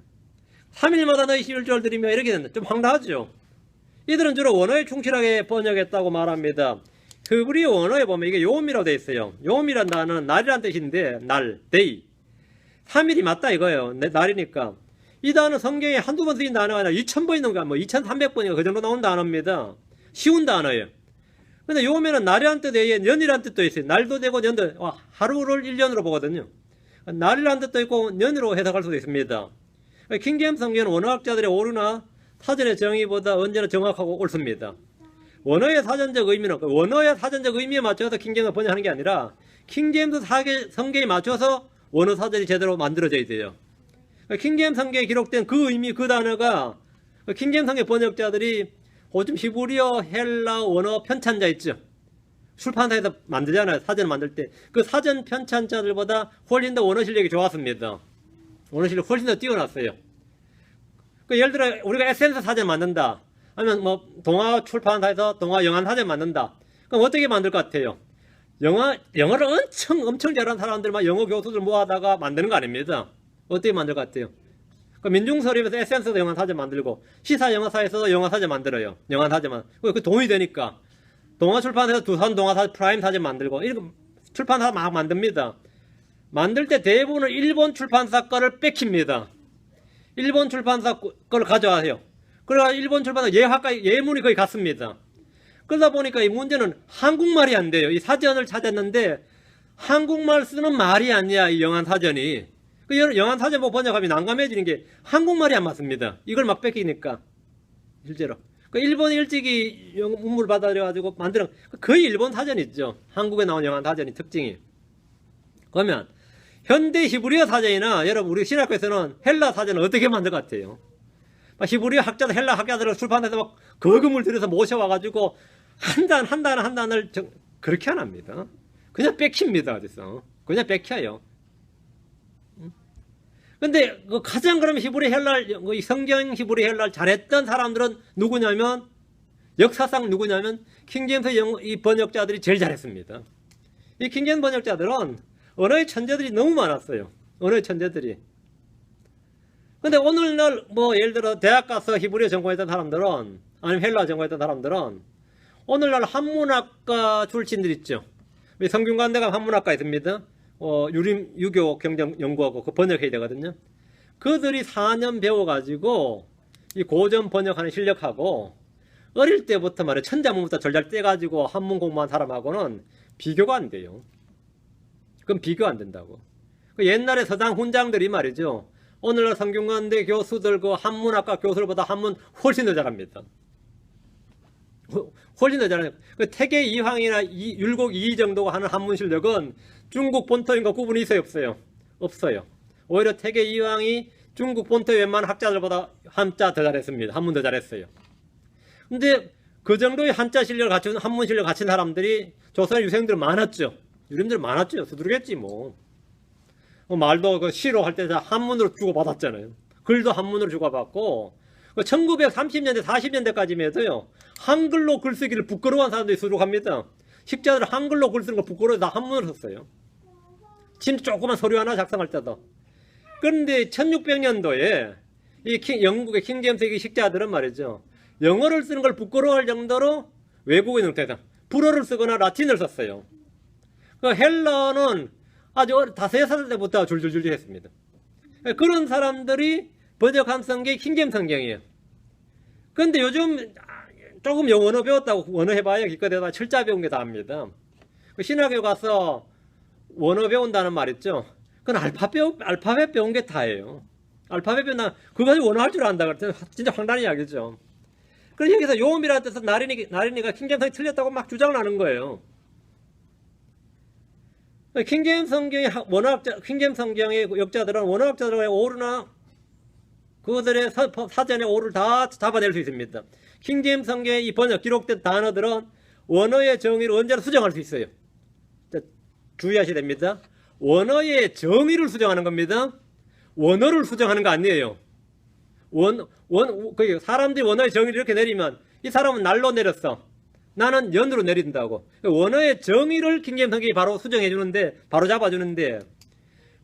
3일마다 너희 11조를 드리며 이렇게 된다. 좀 황당하죠. 이들은 주로 원어에 충실하게 번역했다고 말합니다. 우리 원어에 보면 이게 요음이라고 되어 있어요. 요음이란 단어는 날이란 뜻인데 날, day. 3일이 맞다 이거예요. 날이니까. 이 단어 성경에 한두 번 쓰인 단어가 아니라 2000번인가 뭐 2300번인가 그 정도 나온 단어입니다. 쉬운 단어예요. 근데 요음에는 날이란 뜻 외에 년이란 뜻도 있어요. 날도 되고 년도, 하루를 1년으로 보거든요. 날이란 뜻도 있고 년으로 해석할 수도 있습니다. 킹제임스 성경은 원어학자들의 오류나 사전의 정의보다 언제나 정확하고 옳습니다. 원어의 사전적 의미에 맞춰서 킹제임스 번역하는 게 아니라 킹제임스 성경에 맞춰서 원어 사전이 제대로 만들어져야 돼요. 킹제임스 성경에 기록된 그 의미, 그 단어가 킹제임스 성경 번역자들이 요즘 히브리어, 헬라 원어 편찬자 있죠. 출판사에서 만들잖아요. 사전 만들 때. 그 사전 편찬자들보다 훨씬 더 원어 실력이 좋았습니다. 원어 실력 훨씬 더 뛰어났어요. 예를 들어 우리가 에센스 사전 만든다. 아니면 뭐 동화 출판사에서 동화 영한 사전 만든다. 그럼 어떻게 만들 것 같아요? 영어를 엄청 잘하는 사람들만 영어 교수들 모아다가 만드는 거 아닙니다. 어떻게 만들 것 같아요? 민중서립에서 에센스도 영어 사전 만들고 시사영어사에서도 영어 사전 만들어요. 영어 사전만. 그 돈이 되니까. 동화출판사에서 두산 동화사전 프라임 사전 만들고 이렇게 출판사 막 만듭니다. 만들 때 대부분은 일본 출판사 거를 뺏깁니다. 일본 출판사 거를 가져와요. 그래서 일본 출판사 예문이 거의 같습니다. 그러다 보니까 이 문제는 한국말이 안 돼요. 이 사전을 찾았는데 한국말 쓰는 말이 아니야. 이 영한 사전이. 영한 사전 보고 번역하면 난감해지는 게 한국말이 안 맞습니다. 이걸 막 뺏기니까 실제로. 일본이 일찍이 문물 받아들여가지고 만드는 거의 일본 사전이죠. 한국에 나온 영한 사전이 특징이. 그러면 현대 히브리어 사전이나 여러분 우리 신학교에서는 헬라 사전을 어떻게 만들 것 같아요? 히브리어 학자들, 헬라 학자들을 출판해서 막 거금을 들여서 모셔와가지고 한 단을 그렇게 안 합니다. 그냥 뺏깁니다. 어디서 그냥 뺏겨요. 근데 가장 그러면 히브리 헬라, 성경 히브리 헬라를 잘했던 사람들은 누구냐면 역사상 누구냐면 킹제임스 이 번역자들이 제일 잘했습니다. 이 킹제임스 번역자들은 언어의 천재들이 너무 많았어요. 언어의 천재들이. 근데 오늘날 뭐 예를 들어 대학 가서 히브리어 전공했던 사람들은 아니면 헬라 전공했던 사람들은 오늘날 한문학과 출신들 있죠. 성균관대가 한문학과 있습니다. 유교 경전 연구하고 그 번역해야 되거든요. 그들이 4년 배워가지고 이 고전 번역하는 실력하고 어릴 때부터 말이야 천자문부터 절잘 떼가지고 한문 공부한 사람하고는 비교가 안 돼요. 그건 비교 안 된다고. 옛날에 서당 훈장들이 말이죠. 오늘날 성균관대 교수들 그 한문학과 교수들보다 한문 훨씬 더 잘합니다. 훨씬 더 잘해요. 태계 이황이나 율곡 이 정도가 하는 한문 실력은 중국 본토인과 구분이 있어요, 없어요? 없어요. 오히려 태계 이황이 중국 본토 웬만한 학자들보다 한자 더 잘했습니다. 한문 더 잘했어요. 근데 그 정도의 한자 실력을 갖춘 한문 실력을 갖춘 사람들이 조선의 유생들 많았죠. 유림들 많았죠. 서두르겠지 뭐. 말도 그 시로 할 때 다 한문으로 주고받았잖아요. 글도 한문으로 주고받고 1930년대 40년대까지만 해도요. 한글로 글쓰기를 부끄러워한 사람들이 수록합니다. 식자들은 한글로 글 쓰는 걸 부끄러워서 다 한문으로 썼어요. 진짜 조그만 서류 하나 작성할 때도. 그런데 1600년도에 영국의 킹제임스 식자들은 말이죠. 영어를 쓰는 걸 부끄러워할 정도로 외국인을 대상 불어를 쓰거나 라틴을 썼어요. 그 헬러는 아주 5살 때부터 줄줄줄 했습니다. 그런 사람들이 번역한 성경이 킹제임스 성경이에요. 그런데 요즘 조금 영어 배웠다고 원어 해봐야 기껏해서 철자 배운 게 다입니다. 신학교 가서 원어 배운다는 말 있죠. 그건 알파벳 배운 게 다예요. 알파벳 배운다, 그거 가지고 원어 할 줄 안다 그랬더니 진짜 황당한 이야기죠. 그래서 여기서 요음이라는 뜻은 나린이가 킹제임스 틀렸다고 막 주장을 하는 거예요. 킹제임스 성경의 킹제임스 성경의 역자들은 원어학자들의 오류나 그것들의 사전의 오류를 다 잡아낼 수 있습니다. 킹제임스 성경의 이 번역 기록된 단어들은 원어의 정의를 언제나 수정할 수 있어요. 주의하셔야 됩니다. 원어의 정의를 수정하는 겁니다. 원어를 수정하는 거 아니에요. 사람들이 원어의 정의를 이렇게 내리면 이 사람은 날로 내렸어. 나는 연으로 내린다고. 원어의 정의를 킹제임스 성경이 바로 수정해 주는데, 바로 잡아주는데,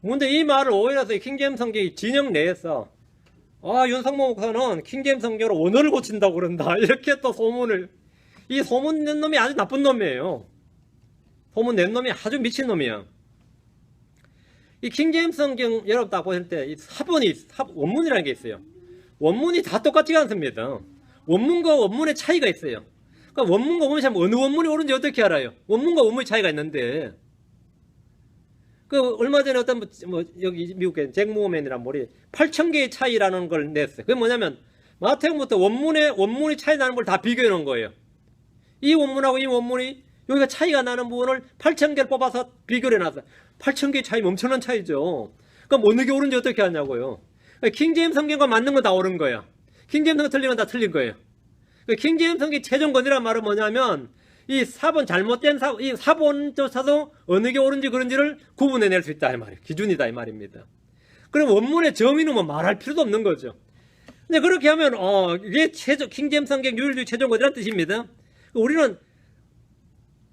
근데 이 말을 오해해서 킹제임스 성경이 진영 내에서 윤석모 목사는 킹제임스 성경으로 원어를 고친다고 그런다, 이렇게 또 소문을, 이 소문 낸 놈이 아주 나쁜 놈이에요. 소문 낸 놈이 아주 미친 놈이야. 이 킹제임스 성경 여러분 딱 보실 때 이 원문이라는 게 있어요. 원문이 다 똑같지 않습니다. 원문과 원문의 차이가 있어요. 그러니까 원문과 원문이 참 어느 원문이 옳은지 어떻게 알아요? 원문과 원문의 차이가 있는데, 얼마 전에 어떤 여기 미국의 잭 모어맨이란 분이 8,000개의 차이라는 걸 냈어요. 그게 뭐냐면 마태복음부터 원문이 차이 나는 걸 다 비교해 놓은 거예요. 이 원문하고 이 원문이 여기가 차이가 나는 부분을 8,000개를 뽑아서 비교를 해놨어요. 8,000개의 차이면 엄청난 차이죠. 그럼 어느 게 옳은지 어떻게 하냐고요. 킹제임스 성경과 맞는 건 다 옳은 거야. 킹제임스 성경 틀린 건 다 틀린 거예요. 킹제임스 성경 최종권이란 말은 뭐냐면 이 잘못된 이 사본조차도 어느 게 옳은지 그런지를 구분해낼 수 있다 이 말이에요. 기준이다 이 말입니다. 그럼 원문의 정의는 뭐 말할 필요도 없는 거죠. 근데 그렇게 하면 이게 킹제임스 성경 유일주의 최종권이라는 뜻입니다. 우리는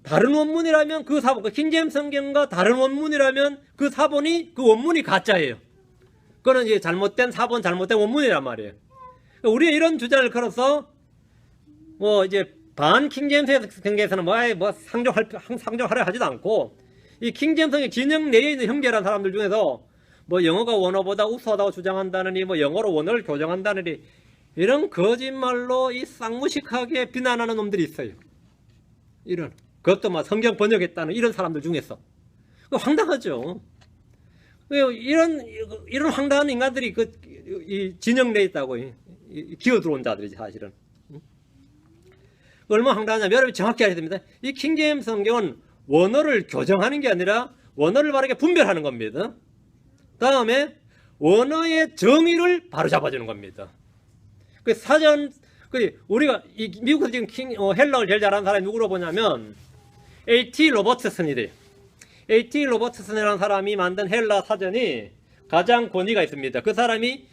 다른 원문이라면 그 사본, 킹제임스 성경과 다른 원문이라면 그 사본이, 그 원문이 가짜예요. 그거는 이제 잘못된 사본, 잘못된 원문이란 말이에요. 우리가 이런 주장을 걸어서 이제 반 킹제임스 성경에서는 상종하려 하지도 않고, 이 킹제임스 성경 진영 내에 있는 형제라는 사람들 중에서 영어가 원어보다 우수하다고 주장한다느니, 영어로 원어를 교정한다느니, 이런 거짓말로 이 쌍무식하게 비난하는 놈들이 있어요. 그것도 성경 번역했다는 이런 사람들 중에서. 황당하죠. 이런 황당한 인간들이 이 진영 내에 있다고, 기어 들어온 자들이지, 사실은. 얼마나 황당하냐면, 여러분이 정확히 알아야 됩니다. 이 킹제임스 성경은 원어를 교정하는 게 아니라 원어를 바르게 분별하는 겁니다. 다음에 원어의 정의를 바로 잡아주는 겁니다. 우리가 미국에서 지금 헬러를 제일 잘하는 사람이 누구로 보냐면 A.T. 로버트슨이래요. A.T. 로버트슨이라는 사람이 만든 헬라 사전이 가장 권위가 있습니다. 그 사람이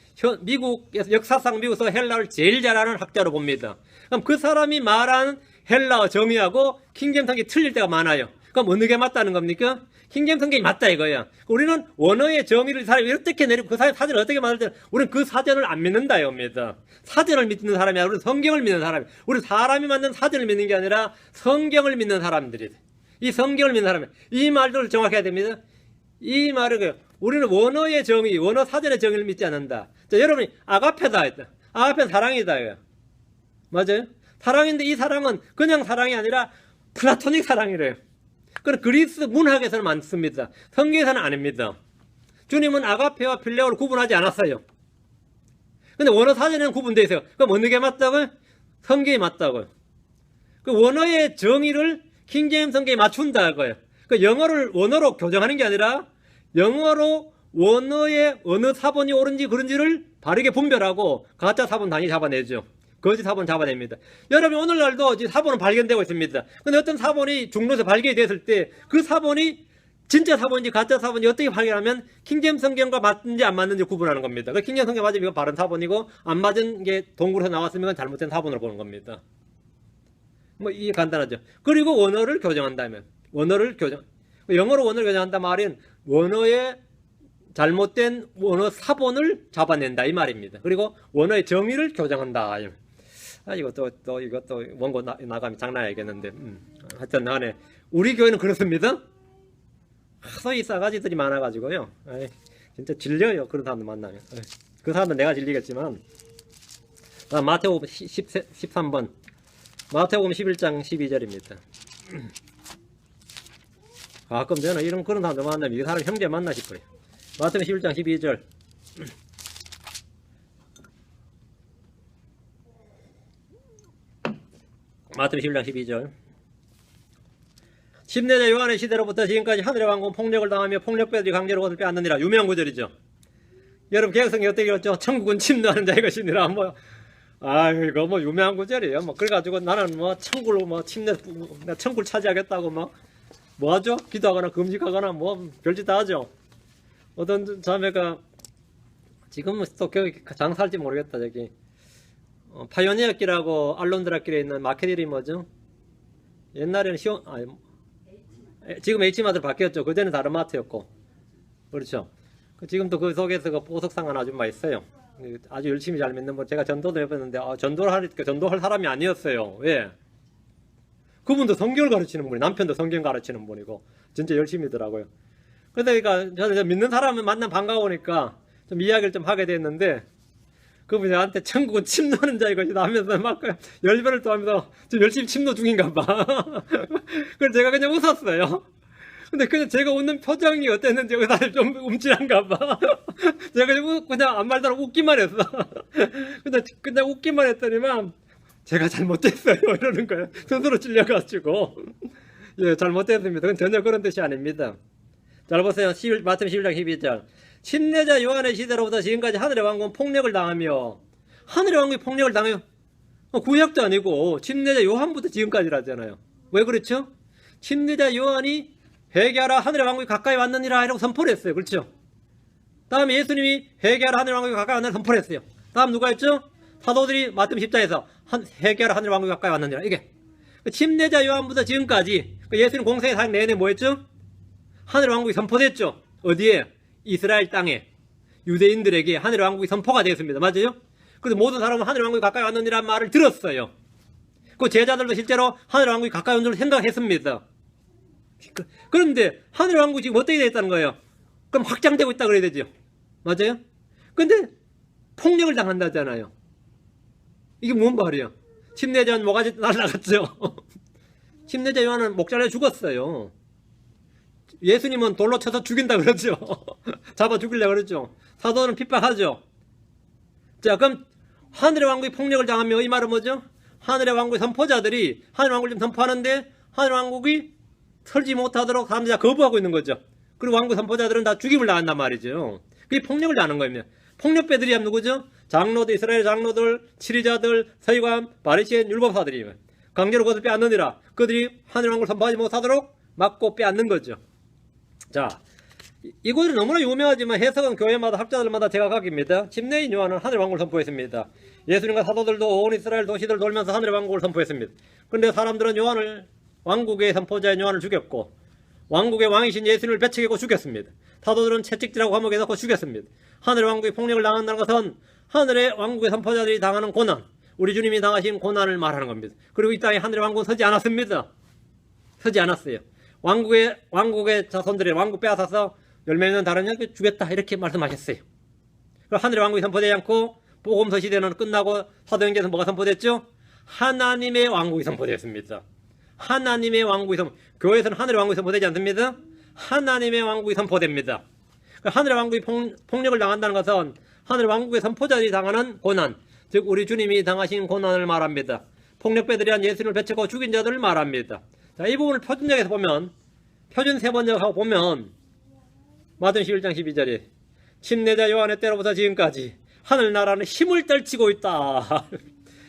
역사상 미국에서 헬라를 제일 잘하는 학자로 봅니다. 그럼 그 사람이 말한 헬라어 정의하고 킹제임스 성경이 틀릴 때가 많아요. 그럼 어느 게 맞다는 겁니까? 킹제임스 성경이 맞다 이거야. 우리는 원어의 정의를 사람이 어떻게 내리고 그 사전을 어떻게 만들 때 우리는 그 사전을 안 믿는다 이겁니다. 사전을 믿는 사람이 아니라 우리는 성경을 믿는 사람이. 우리 사람이 만든 사전을 믿는 게 아니라 성경을 믿는 사람들이. 이 성경을 믿는 사람이. 이 말들을 정확해야 됩니다. 이 말을 우리는 원어의 정의, 원어 사전의 정의를 믿지 않는다. 자, 여러분이 아가페다 했다. 아가페는 사랑이다 이거야. 맞아요? 사랑인데 이 사랑은 그냥 사랑이 아니라 플라토닉 사랑이래요. 그건 그리스 문학에서는 많습니다. 성경에서는 아닙니다. 주님은 아가페와 필레오를 구분하지 않았어요. 근데 원어 사전에는 구분되어 있어요. 그럼 어느 게 맞다고요? 성경이 맞다고요. 그 원어의 정의를 킹제임스 성경에 맞춘다 거예요. 그 영어를 원어로 교정하는 게 아니라 영어로 원어의 어느 사본이 옳은지 그런지를 바르게 분별하고 가짜 사본 단위 잡아내죠. 거짓 사본 잡아냅니다. 여러분 오늘날도 사본은 발견되고 있습니다. 근데 어떤 사본이 중로에서 발견이 됐을 때 그 사본이 진짜 사본인지 가짜 사본인지 어떻게 발견하면 킹제임스 성경과 맞는지 안 맞는지 구분하는 겁니다. 그 킹제임스 성경 맞으면 이건 바른 사본이고 안 맞은 게 동굴에서 나왔으면 잘못된 사본으로 보는 겁니다. 이게 간단하죠. 그리고 원어를 교정한다면 영어로 원어를 교정한다 말은 원어의 잘못된 원어 사본을 잡아낸다 이 말입니다. 그리고 원어의 정의를 교정한다. 이것도 원고 나가면 장난 아니겠는데. 하여튼 간에 우리 교회는 그렇습니다. 하도 이 싸가지들이 많아가지고요. 에이, 진짜 질려요. 그런 사람들 만나면. 에이, 그 사람은 내가 질리겠지만. 마태복음 13번. 마태복음 11장 12절입니다. 가끔 저는 이런 그런 사람들 만나면 이 사람 형제 만나 싶어요. 마태복음 11장 12절. 마태복음 11장 12절. 침례자 요한의 시대로부터 지금까지 하늘의 왕국은 폭력을 당하며 폭력배들이 강제로 것을 빼앗느니라. 유명한 구절이죠. 여러분 개혁성이 어떻게 읽었죠? 천국은 침노하는 자의 것이니라. 뭐 이거 뭐 유명한 구절이에요. 뭐 그래가지고 나는 뭐 천국을 뭐 천국을 차지하겠다고 뭐 하죠? 기도하거나 금식하거나 뭐 별짓 다 하죠. 어떤 자매가 지금은 또 장사할지 모르겠다. 저기 파이오니어길하고 알론드라길에 있는 마켓일이 뭐죠? 옛날에는 지금 H마트로 바뀌었죠. 그전에 다른 마트였고. 그렇죠. 지금도 그 속에서 그 보석상한 아줌마 있어요. 아주 열심히 잘 믿는 분. 제가 전도도 해봤는데, 전도할 사람이 아니었어요. 왜? 그분도 성경을 가르치는 분이, 남편도 성경 가르치는 분이고, 진짜 열심히더라고요. 그러니까 저는 믿는 사람을 만나면 반가우니까 좀 이야기를 좀 하게 됐는데, 그분이 저한테 천국은 침노하는 자의 것이다 하면서 막 열변을 토하면서 지금 열심히 침노 중인가 봐. 그래서 제가 그냥 웃었어요. 근데 그냥 제가 웃는 표정이 어땠는지 그 사람이 좀 움찔한가 봐. 제가 그냥 아무 말도 안 하고 웃기만 했어. 근데 그냥 웃기만 했더니만 제가 잘못했어요 이러는 거예요. 스스로 찔려가지고. 예, 잘못했습니다. 그건 전혀 그런 뜻이 아닙니다. 잘 보세요. 마태복음 11장 12절. 침례자 요한의 시대로부터 지금까지 하늘의 왕국은 폭력을 당하며, 하늘의 왕국이 폭력을 당해요. 구약도 아니고 침례자 요한부터 지금까지라잖아요. 왜 그렇죠? 침례자 요한이 회개하라 하늘의 왕국이 가까이 왔느니라 이라고 선포를 했어요. 그렇죠? 다음에 예수님이 회개하라 하늘의 왕국이 가까이 왔느니라 선포를 했어요. 다음 누가 했죠? 사도들이 마태복음 10장에서 회개하라 하늘의 왕국이 가까이 왔느니라. 이게 침례자 요한부터 지금까지 예수님 공생의 살 내내 뭐 했죠? 하늘의 왕국이 선포됐죠. 어디에? 이스라엘 땅에 유대인들에게 하늘의 왕국이 선포가 되었습니다. 맞아요? 그래서 모든 사람은 하늘의 왕국이 가까이 왔느니라는 말을 들었어요. 그 제자들도 실제로 하늘의 왕국이 가까이 온 줄 생각했습니다. 그런데 하늘의 왕국이 지금 어떻게 됐다는 거예요? 그럼 확장되고 있다 그래야 되죠. 맞아요? 근데 폭력을 당한다잖아요. 이게 뭔 말이야? 침례자 요한 뭐가 날라갔죠? 침례자 요한은 목 잘려 죽었어요. 예수님은 돌로 쳐서 죽인다 그러죠. 잡아 죽이려고 그러죠. 사도는 핍박하죠. 자, 그럼 하늘의 왕국이 폭력을 당하며 이 말은 뭐죠? 하늘의 왕국의 선포자들이 하늘의 왕국을 좀 선포하는데 하늘의 왕국이 설지 못하도록 사람들이 다 거부하고 있는 거죠. 그리고 왕국 선포자들은 다 죽임을 당한단 말이죠. 그게 폭력을 당하는 겁니다. 폭력배들이 하면 누구죠? 장로들, 이스라엘 장로들, 치리자들, 서기관, 바리새인, 율법사들이 강제로 그것을 빼앗느니라. 그들이 하늘의 왕국을 선포하지 못하도록 막고 빼앗는 거죠. 자, 이것이 너무나 유명하지만 해석은 교회마다 학자들마다 제각각입니다. 침례인 요한은 하늘의 왕국을 선포했습니다. 예수님과 사도들도 온 이스라엘 도시들 돌면서 하늘의 왕국을 선포했습니다. 그런데 사람들은 요한을 왕국의 선포자인 요한을 죽였고 왕국의 왕이신 예수님을 배척하고 죽였습니다. 사도들은 채찍질하고 감옥에 넣고 죽였습니다. 하늘의 왕국이 폭력을 당한다는 것은 하늘의 왕국의 선포자들이 당하는 고난, 우리 주님이 당하신 고난을 말하는 겁니다. 그리고 이 땅에 하늘의 왕국은 서지 않았습니다. 서지 않았어요. 왕국의 자손들이 왕국 빼앗아서 열매 있는 다른 양 주겠다 이렇게 말씀하셨어요. 하늘의 왕국이 선포되지 않고 복음서 시대는 끝나고 사도행전에서 뭐가 선포됐죠? 하나님의 왕국이 선포되었습니다. 하나님의 왕국이 교회에서는 하늘의 왕국이 선포되지 않습니다. 하나님의 왕국이 선포됩니다. 하늘의 왕국이 폭력을 당한다는 것은 하늘의 왕국의 선포자들이 당하는 고난, 즉 우리 주님이 당하신 고난을 말합니다. 폭력배들이 한 예수님을 배척하고 죽인 자들을 말합니다. 자, 이 부분을 표준역에서 보면, 표준 세번역하고 보면 마태복음 11장 12절에 침례자 요한의 때로부터 지금까지 하늘나라는 힘을 떨치고 있다.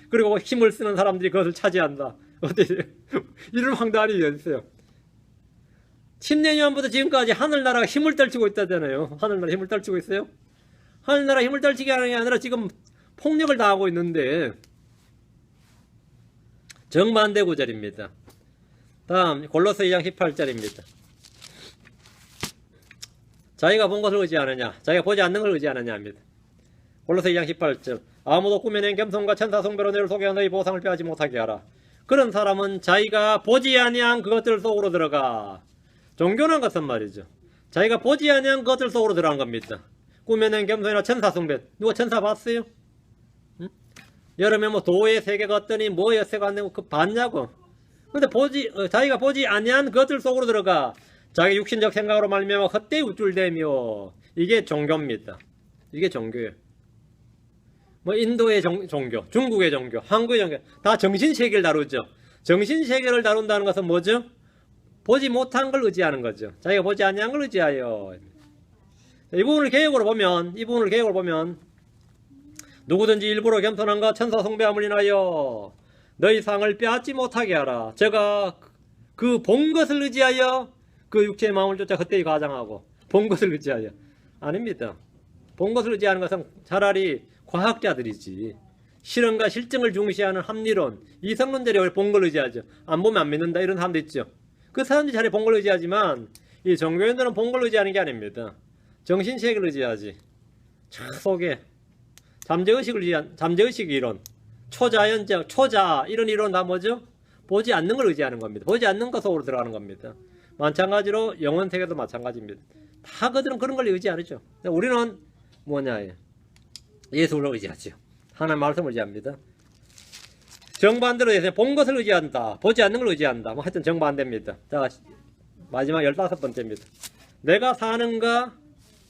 그리고 힘을 쓰는 사람들이 그것을 차지한다. 어때요? 이런 황당한 일이 있어요. 침례 요한부터 지금까지 하늘나라가 힘을 떨치고 있다잖아요. 하늘나라 힘을 떨치고 있어요. 하늘나라 힘을 떨치게 하는 게 아니라 지금 폭력을 당하고 있는데 정반대 구절입니다. 다음 골로새 2장 18절입니다. 자기가 본 것을 의지하느냐, 자기가 보지 않는 걸 의지하느냐 합니다. 골로새 2장 18절. 아무도 꾸며낸 겸손과 천사성배로 너를 속여 너희 보상을 빼앗지 못하게 하라. 그런 사람은 자기가 보지 아니한 그것들 속으로 들어가. 종교는 것은 말이죠. 자기가 보지 아니한 그것들 속으로 들어간 겁니다. 꾸며낸 겸손이나 천사성배. 누가 천사 봤어요? 응? 여름에 뭐 도의 세계가 어떠니 뭐 여세가 안 되고 그 봤냐고. 근데 자기가 보지 아니한 그것들 속으로 들어가. 자기 육신적 생각으로 말미암아 헛되이 우쭐대며. 이게 종교입니다. 이게 종교예요. 뭐 인도의 종교, 중국의 종교, 한국의 종교 다 정신세계를 다루죠. 정신세계를 다룬다는 것은 뭐죠? 보지 못한 걸 의지하는 거죠. 자기가 보지 아니한 걸 의지하여. 이 부분을 개혁으로 보면 누구든지 일부러 겸손한가 천사성배함을 인하여 너희 상을 빼앗지 못하게 하라. 제가 그 본 것을 의지하여 그 육체의 마음을 쫓아 헛되이 과장하고 본 것을 의지하여. 아닙니다. 본 것을 의지하는 것은 차라리 과학자들이지. 실험과 실증을 중시하는 합리론, 이성론자들이 본 걸 의지하죠. 안 보면 안 믿는다 이런 사람도 있죠. 그 사람들이 차라리 본 걸 의지하지만 이 종교인들은 본 걸 의지하는 게 아닙니다. 정신세계를 의지하지. 속에 잠재의식 이론, 초자연적, 초자 이런 이론 다 뭐죠? 보지 않는 걸 의지하는 겁니다. 보지 않는 것 속으로 들어가는 겁니다. 마찬가지로 영혼세계도 마찬가지입니다. 다 그들은 그런 걸 의지하죠. 우리는 뭐냐? 예수를 의지하죠. 하나님 말씀을 의지합니다. 정반대로 해서 본 것을 의지한다. 보지 않는 걸 의지한다. 뭐 하여튼 정반대입니다. 자, 마지막 15번째입니다. 내가 사는가?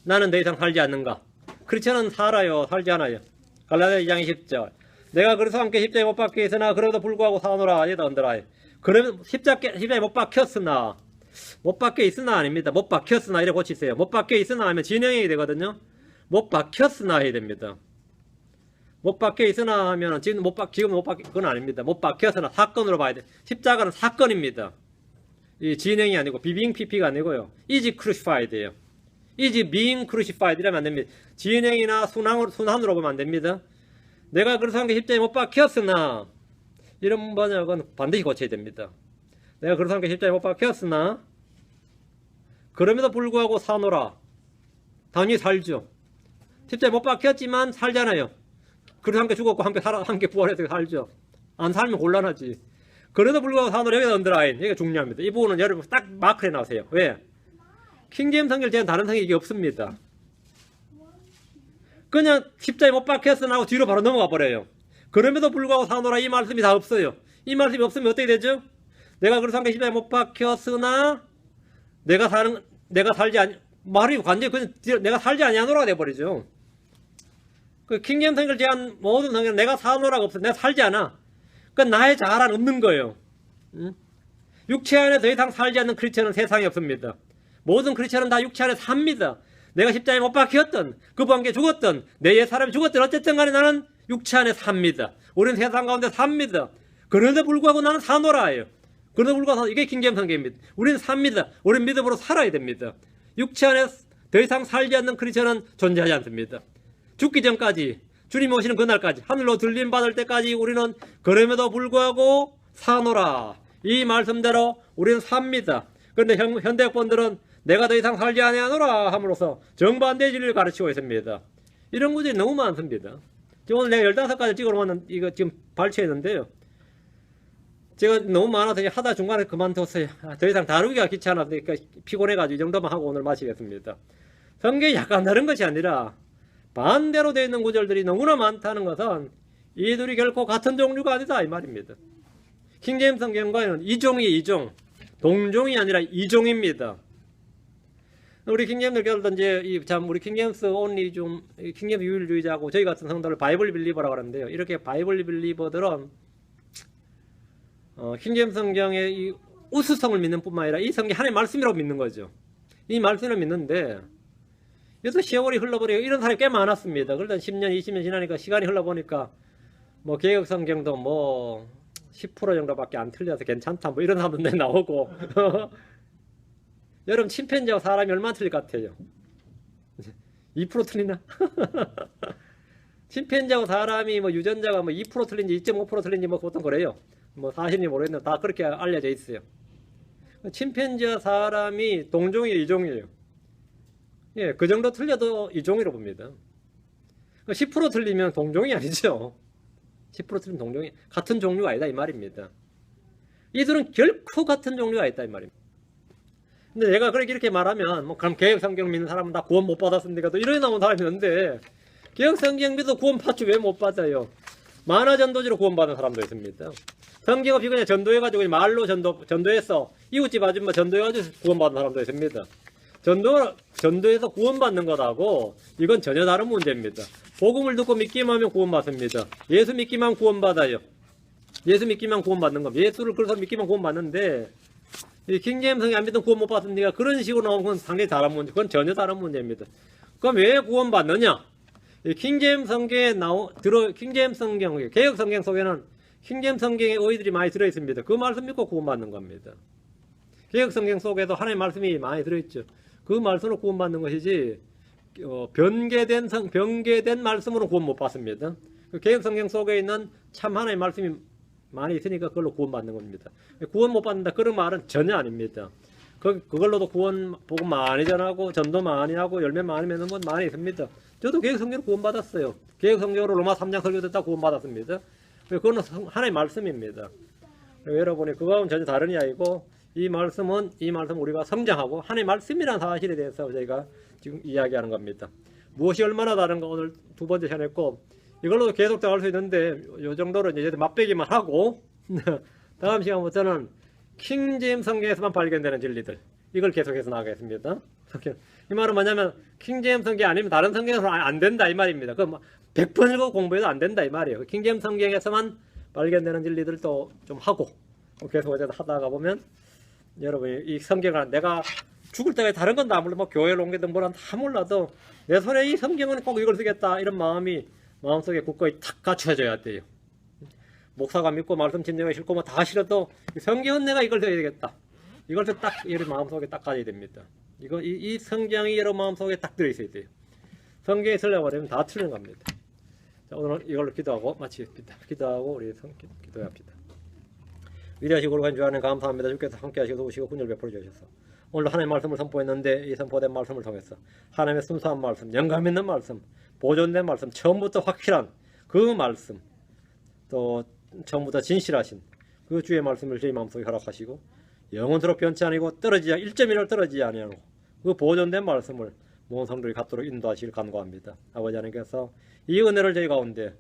나는 더 이상 살지 않는가? 크리스천은 살아요. 살지 않아요. 갈라디아 2장 20절. 내가 그래서 함께 십자가에 못 박혀 있으나 그럼에도 불구하고 사노라. 얘다 언더라. 그러면 십자가에 못 박혔으나 못 박혀 있으나 아닙니다. 못 박혔으나 이래 고치세요. 못 박혀 있으나 하면 진행이 되거든요. 못 박혔으나 해야 됩니다. 못 박혀 있으나 하면 지금 못 박혀 그건 아닙니다. 못 박혔으나 사건으로 봐야 돼. 십자가는 사건입니다. 이 진행이 아니고 being pp가 아니고요. is crucified예요. is being crucified 이러면 안 됩니다. 진행이나 순환으로 보면 안 됩니다. 내가 그래서 함께 십자가에 못 박혔으나 이런 번역은 반드시 고쳐야 됩니다. 내가 그래서 함께 십자가에 못 박혔으나 그럼에도 불구하고 사노라. 당연히 살죠. 십자가에 못 박혔지만 살잖아요. 그래서 함께 죽었고 함께 부활해서 살죠. 안 살면 곤란하지. 그래도 불구하고 사노라. 여기다 언더라인. 이게 중요합니다. 이 부분은 여러분 딱 마크해 놔세요. 왜? 킹제임스 성경을 제한 다른 성경이 이게 없습니다. 그냥 십자가에 못 박혔으나 하고 뒤로 바로 넘어가 버려요. 그럼에도 불구하고 사노라 이 말씀이 다 없어요. 이 말씀이 없으면 어떻게 되죠? 내가 그래서 함께 십자가에 못 박혔으나 내가 살지 아니 말이 완전히 그냥 내가 살지 아니하노라가 돼버리죠. 그 킹제임스 성경을 제한 모든 성경은 내가 사노라가 없어. 내가 살지 않아. 그 나의 자아란 없는 거예요. 응? 육체 안에 더 이상 살지 않는 크리스천은 세상에 없습니다. 모든 크리스천은 다 육체 안에 삽니다. 내가 십자가에 못 박혔던 그분과 함께 죽었던 내 옛 사람이 죽었던 어쨌든 간에 나는 육체 안에 삽니다. 우리는 세상 가운데 삽니다. 그런데 불구하고 나는 사노라예요. 그런데 불구하고 이게 킹제임스 성경입니다. 우리는 삽니다. 우리는 믿음으로 살아야 됩니다. 육체 안에 더 이상 살지 않는 크리스천은 존재하지 않습니다. 죽기 전까지 주님이 오시는 그날까지 하늘로 들림 받을 때까지 우리는 그럼에도 불구하고 사노라. 이 말씀대로 우리는 삽니다. 그런데 현대학번들은 내가 더 이상 살지 아니하노라 함으로써 정반대의 진리를 가르치고 있습니다. 이런 구절이 너무 많습니다. 오늘 내가 15가지 찍어놓은 이거 지금 발췌했는데요. 제가 너무 많아서 하다 중간에 그만뒀어요. 더 이상 다루기가 귀찮아서 피곤해가지고 이 정도만 하고 오늘 마치겠습니다. 성경이 약간 다른 것이 아니라 반대로 되어 있는 구절들이 너무나 많다는 것은 이들이 결코 같은 종류가 아니다 이 말입니다. 킹제임스 성경과는 이종, 동종이 아니라 이종입니다. 우리 킹제임스 교도든지 우리 킹제임스 온리 킹제임스 유일주의자고 저희 같은 성도를 바이블 빌리버라고 하는데요. 이렇게 바이블 빌리버들은 킹제임스 성경의 이 우수성을 믿는 뿐만 아니라 이 성경이 하나님의 말씀이라고 믿는 거죠. 이 말씀을 믿는데 여기서 세월이 흘러버리고 이런 사람이 꽤 많았습니다. 그러다 10년, 20년 지나니까 시간이 흘러보니까 뭐 개혁 성경도 뭐 10% 정도밖에 안 틀려서 괜찮다 뭐 이런 사람들 나오고 여러분 침팬지하고 사람이 얼마나 틀릴 것 같아요? 2% 틀리나? 침팬지하고 사람이 뭐 유전자가 뭐 2% 틀린지 2.5% 틀린지 뭐 보통 그래요. 뭐 사실인지 모르겠는데 다 그렇게 알려져 있어요. 침팬지와 사람이 동종이에요, 이종이에요. 예, 그 정도 틀려도 이종이라고 봅니다. 10% 틀리면 동종이 아니죠. 10% 틀리면 동종이 같은 종류가 아니다 이 말입니다. 이들은 결코 같은 종류가 있다 이 말입니다. 근데 내가 이렇게 말하면 뭐 그럼 개혁 성경 믿는 사람은 다 구원 못 받았습니까? 또 이런 나오는 사람이 있는데 개혁 성경 믿어 구원 받지 왜 못 받아요? 만화 전도지로 구원 받은 사람도 있습니다. 성경 없이 그냥 전도해가지고 말로 전도해서 이웃집 아줌마 전도해가지고 구원 받은 사람도 있습니다. 전도해서 구원 받는 것하고 이건 전혀 다른 문제입니다. 복음을 듣고 믿기만 하면 구원 받습니다. 예수 믿기만 구원 받아요. 예수 믿기만 구원 받는 겁니다. 예수를 그래서 믿기만 구원 받는데 이 킹제임성이 안 믿으면 구원 못 받습니까? 그런 식으로 나오는 건 상당히 다른 문제. 그건 전혀 다른 문제입니다. 그럼 왜 구원 받느냐? 이 킹제임 성경에 킹제임 성경, 개혁 성경 속에는 킹제임 성경의 의의들이 많이 들어 있습니다. 그 말씀 믿고 구원 받는 겁니다. 개혁 성경 속에도 하나님의 말씀이 많이 들어 있죠. 그 말씀으로 구원 받는 것이지 변개된 말씀으로 구원 못 받습니다. 그 개혁 성경 속에 있는 참 하나님의 말씀이 많이 있으니까 그걸로 구원 받는 겁니다. 구원 못 받는다 그런 말은 전혀 아닙니다. 그걸로도 구원 복음 많이 전하고 전도 많이 하고 열매 많이 맺는 건 많이 있습니다. 저도 개혁 성경으로 구원 받았어요. 개혁 성경으로 로마 3장 설교 듣다 구원 받았습니다. 그거는 하나님의 말씀입니다. 여러분이 그거하고는 전혀 다른 이야기고 이 말씀은 우리가 성장하고 하나님의 말씀이라는 사실에 대해서 저희가 지금 이야기하는 겁니다. 무엇이 얼마나 다른가 오늘 두 번째 시간했고 이걸로도 계속 더 할 수 있는데 이 정도로 이제 맛배기만 하고 다음 시간부터는 킹제임 성경에서만 발견되는 진리들 이걸 계속해서 나가겠습니다. 이 말은 뭐냐면 킹제임 성경 아니면 다른 성경에서는 안 된다 이 말입니다. 그 100번 읽고 공부해도 안 된다 이 말이에요. 킹제임 성경에서만 발견되는 진리들도 좀 하고 계속 하다가 보면 여러분이 이 성경을 내가 죽을 때까지 다른 건 다 몰라 뭐 교회를 옮기든 뭐란 다 몰라도 내 손에 이 성경은 꼭 이걸 쓰겠다 이런 마음이 마음속에 굳건히 탁 갖춰져야 돼요. 목사가 믿고 말씀 진정하기 싫고 뭐 다 싫어도 성경은 내가 이걸 써야 되겠다. 이걸 딱 여러분 마음속에 딱 가져야 됩니다. 이 성경이 여러분 마음속에 딱 들어있어야 돼요. 성경에 설려버리면 다 틀린 겁니다. 자, 오늘 이걸로 기도하고 마치겠습니다. 기도하고 우리 기도합시다. 위대하시고 거룩한 주 하나님 감사합니다. 주께서 함께 하시고 도우시고 훈련을 베풀어 주셔서 오늘 하나님의 말씀을 선포했는데 이 선포된 말씀을 통해서 하나님의 순수한 말씀, 영감 있는 말씀, 보존된 말씀, 처음부터 확실한 그 말씀 또 처음부터 진실하신 그 주의 말씀을 저희 마음속에 허락하시고 영원토록 변치 아니고 1.1을 떨어지지 아니하고 그 보존된 말씀을 모든 성도들이 갖도록 인도하시길 간구합니다. 아버지 하나님께서 이 은혜를 저희 가운데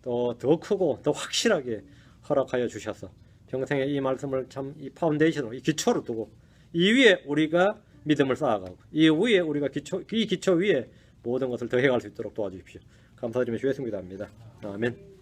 또 더 크고 더 확실하게 허락하여 주셔서 평생에 이 말씀을 참 이 파운데이션으로 이 기초로 두고 이 위에 우리가 믿음을 쌓아가고 이 위에 우리가 이 기초 위에 모든 것을 더해갈 수 있도록 도와주십시오. 감사드리며 주의 승리합니다. 아멘.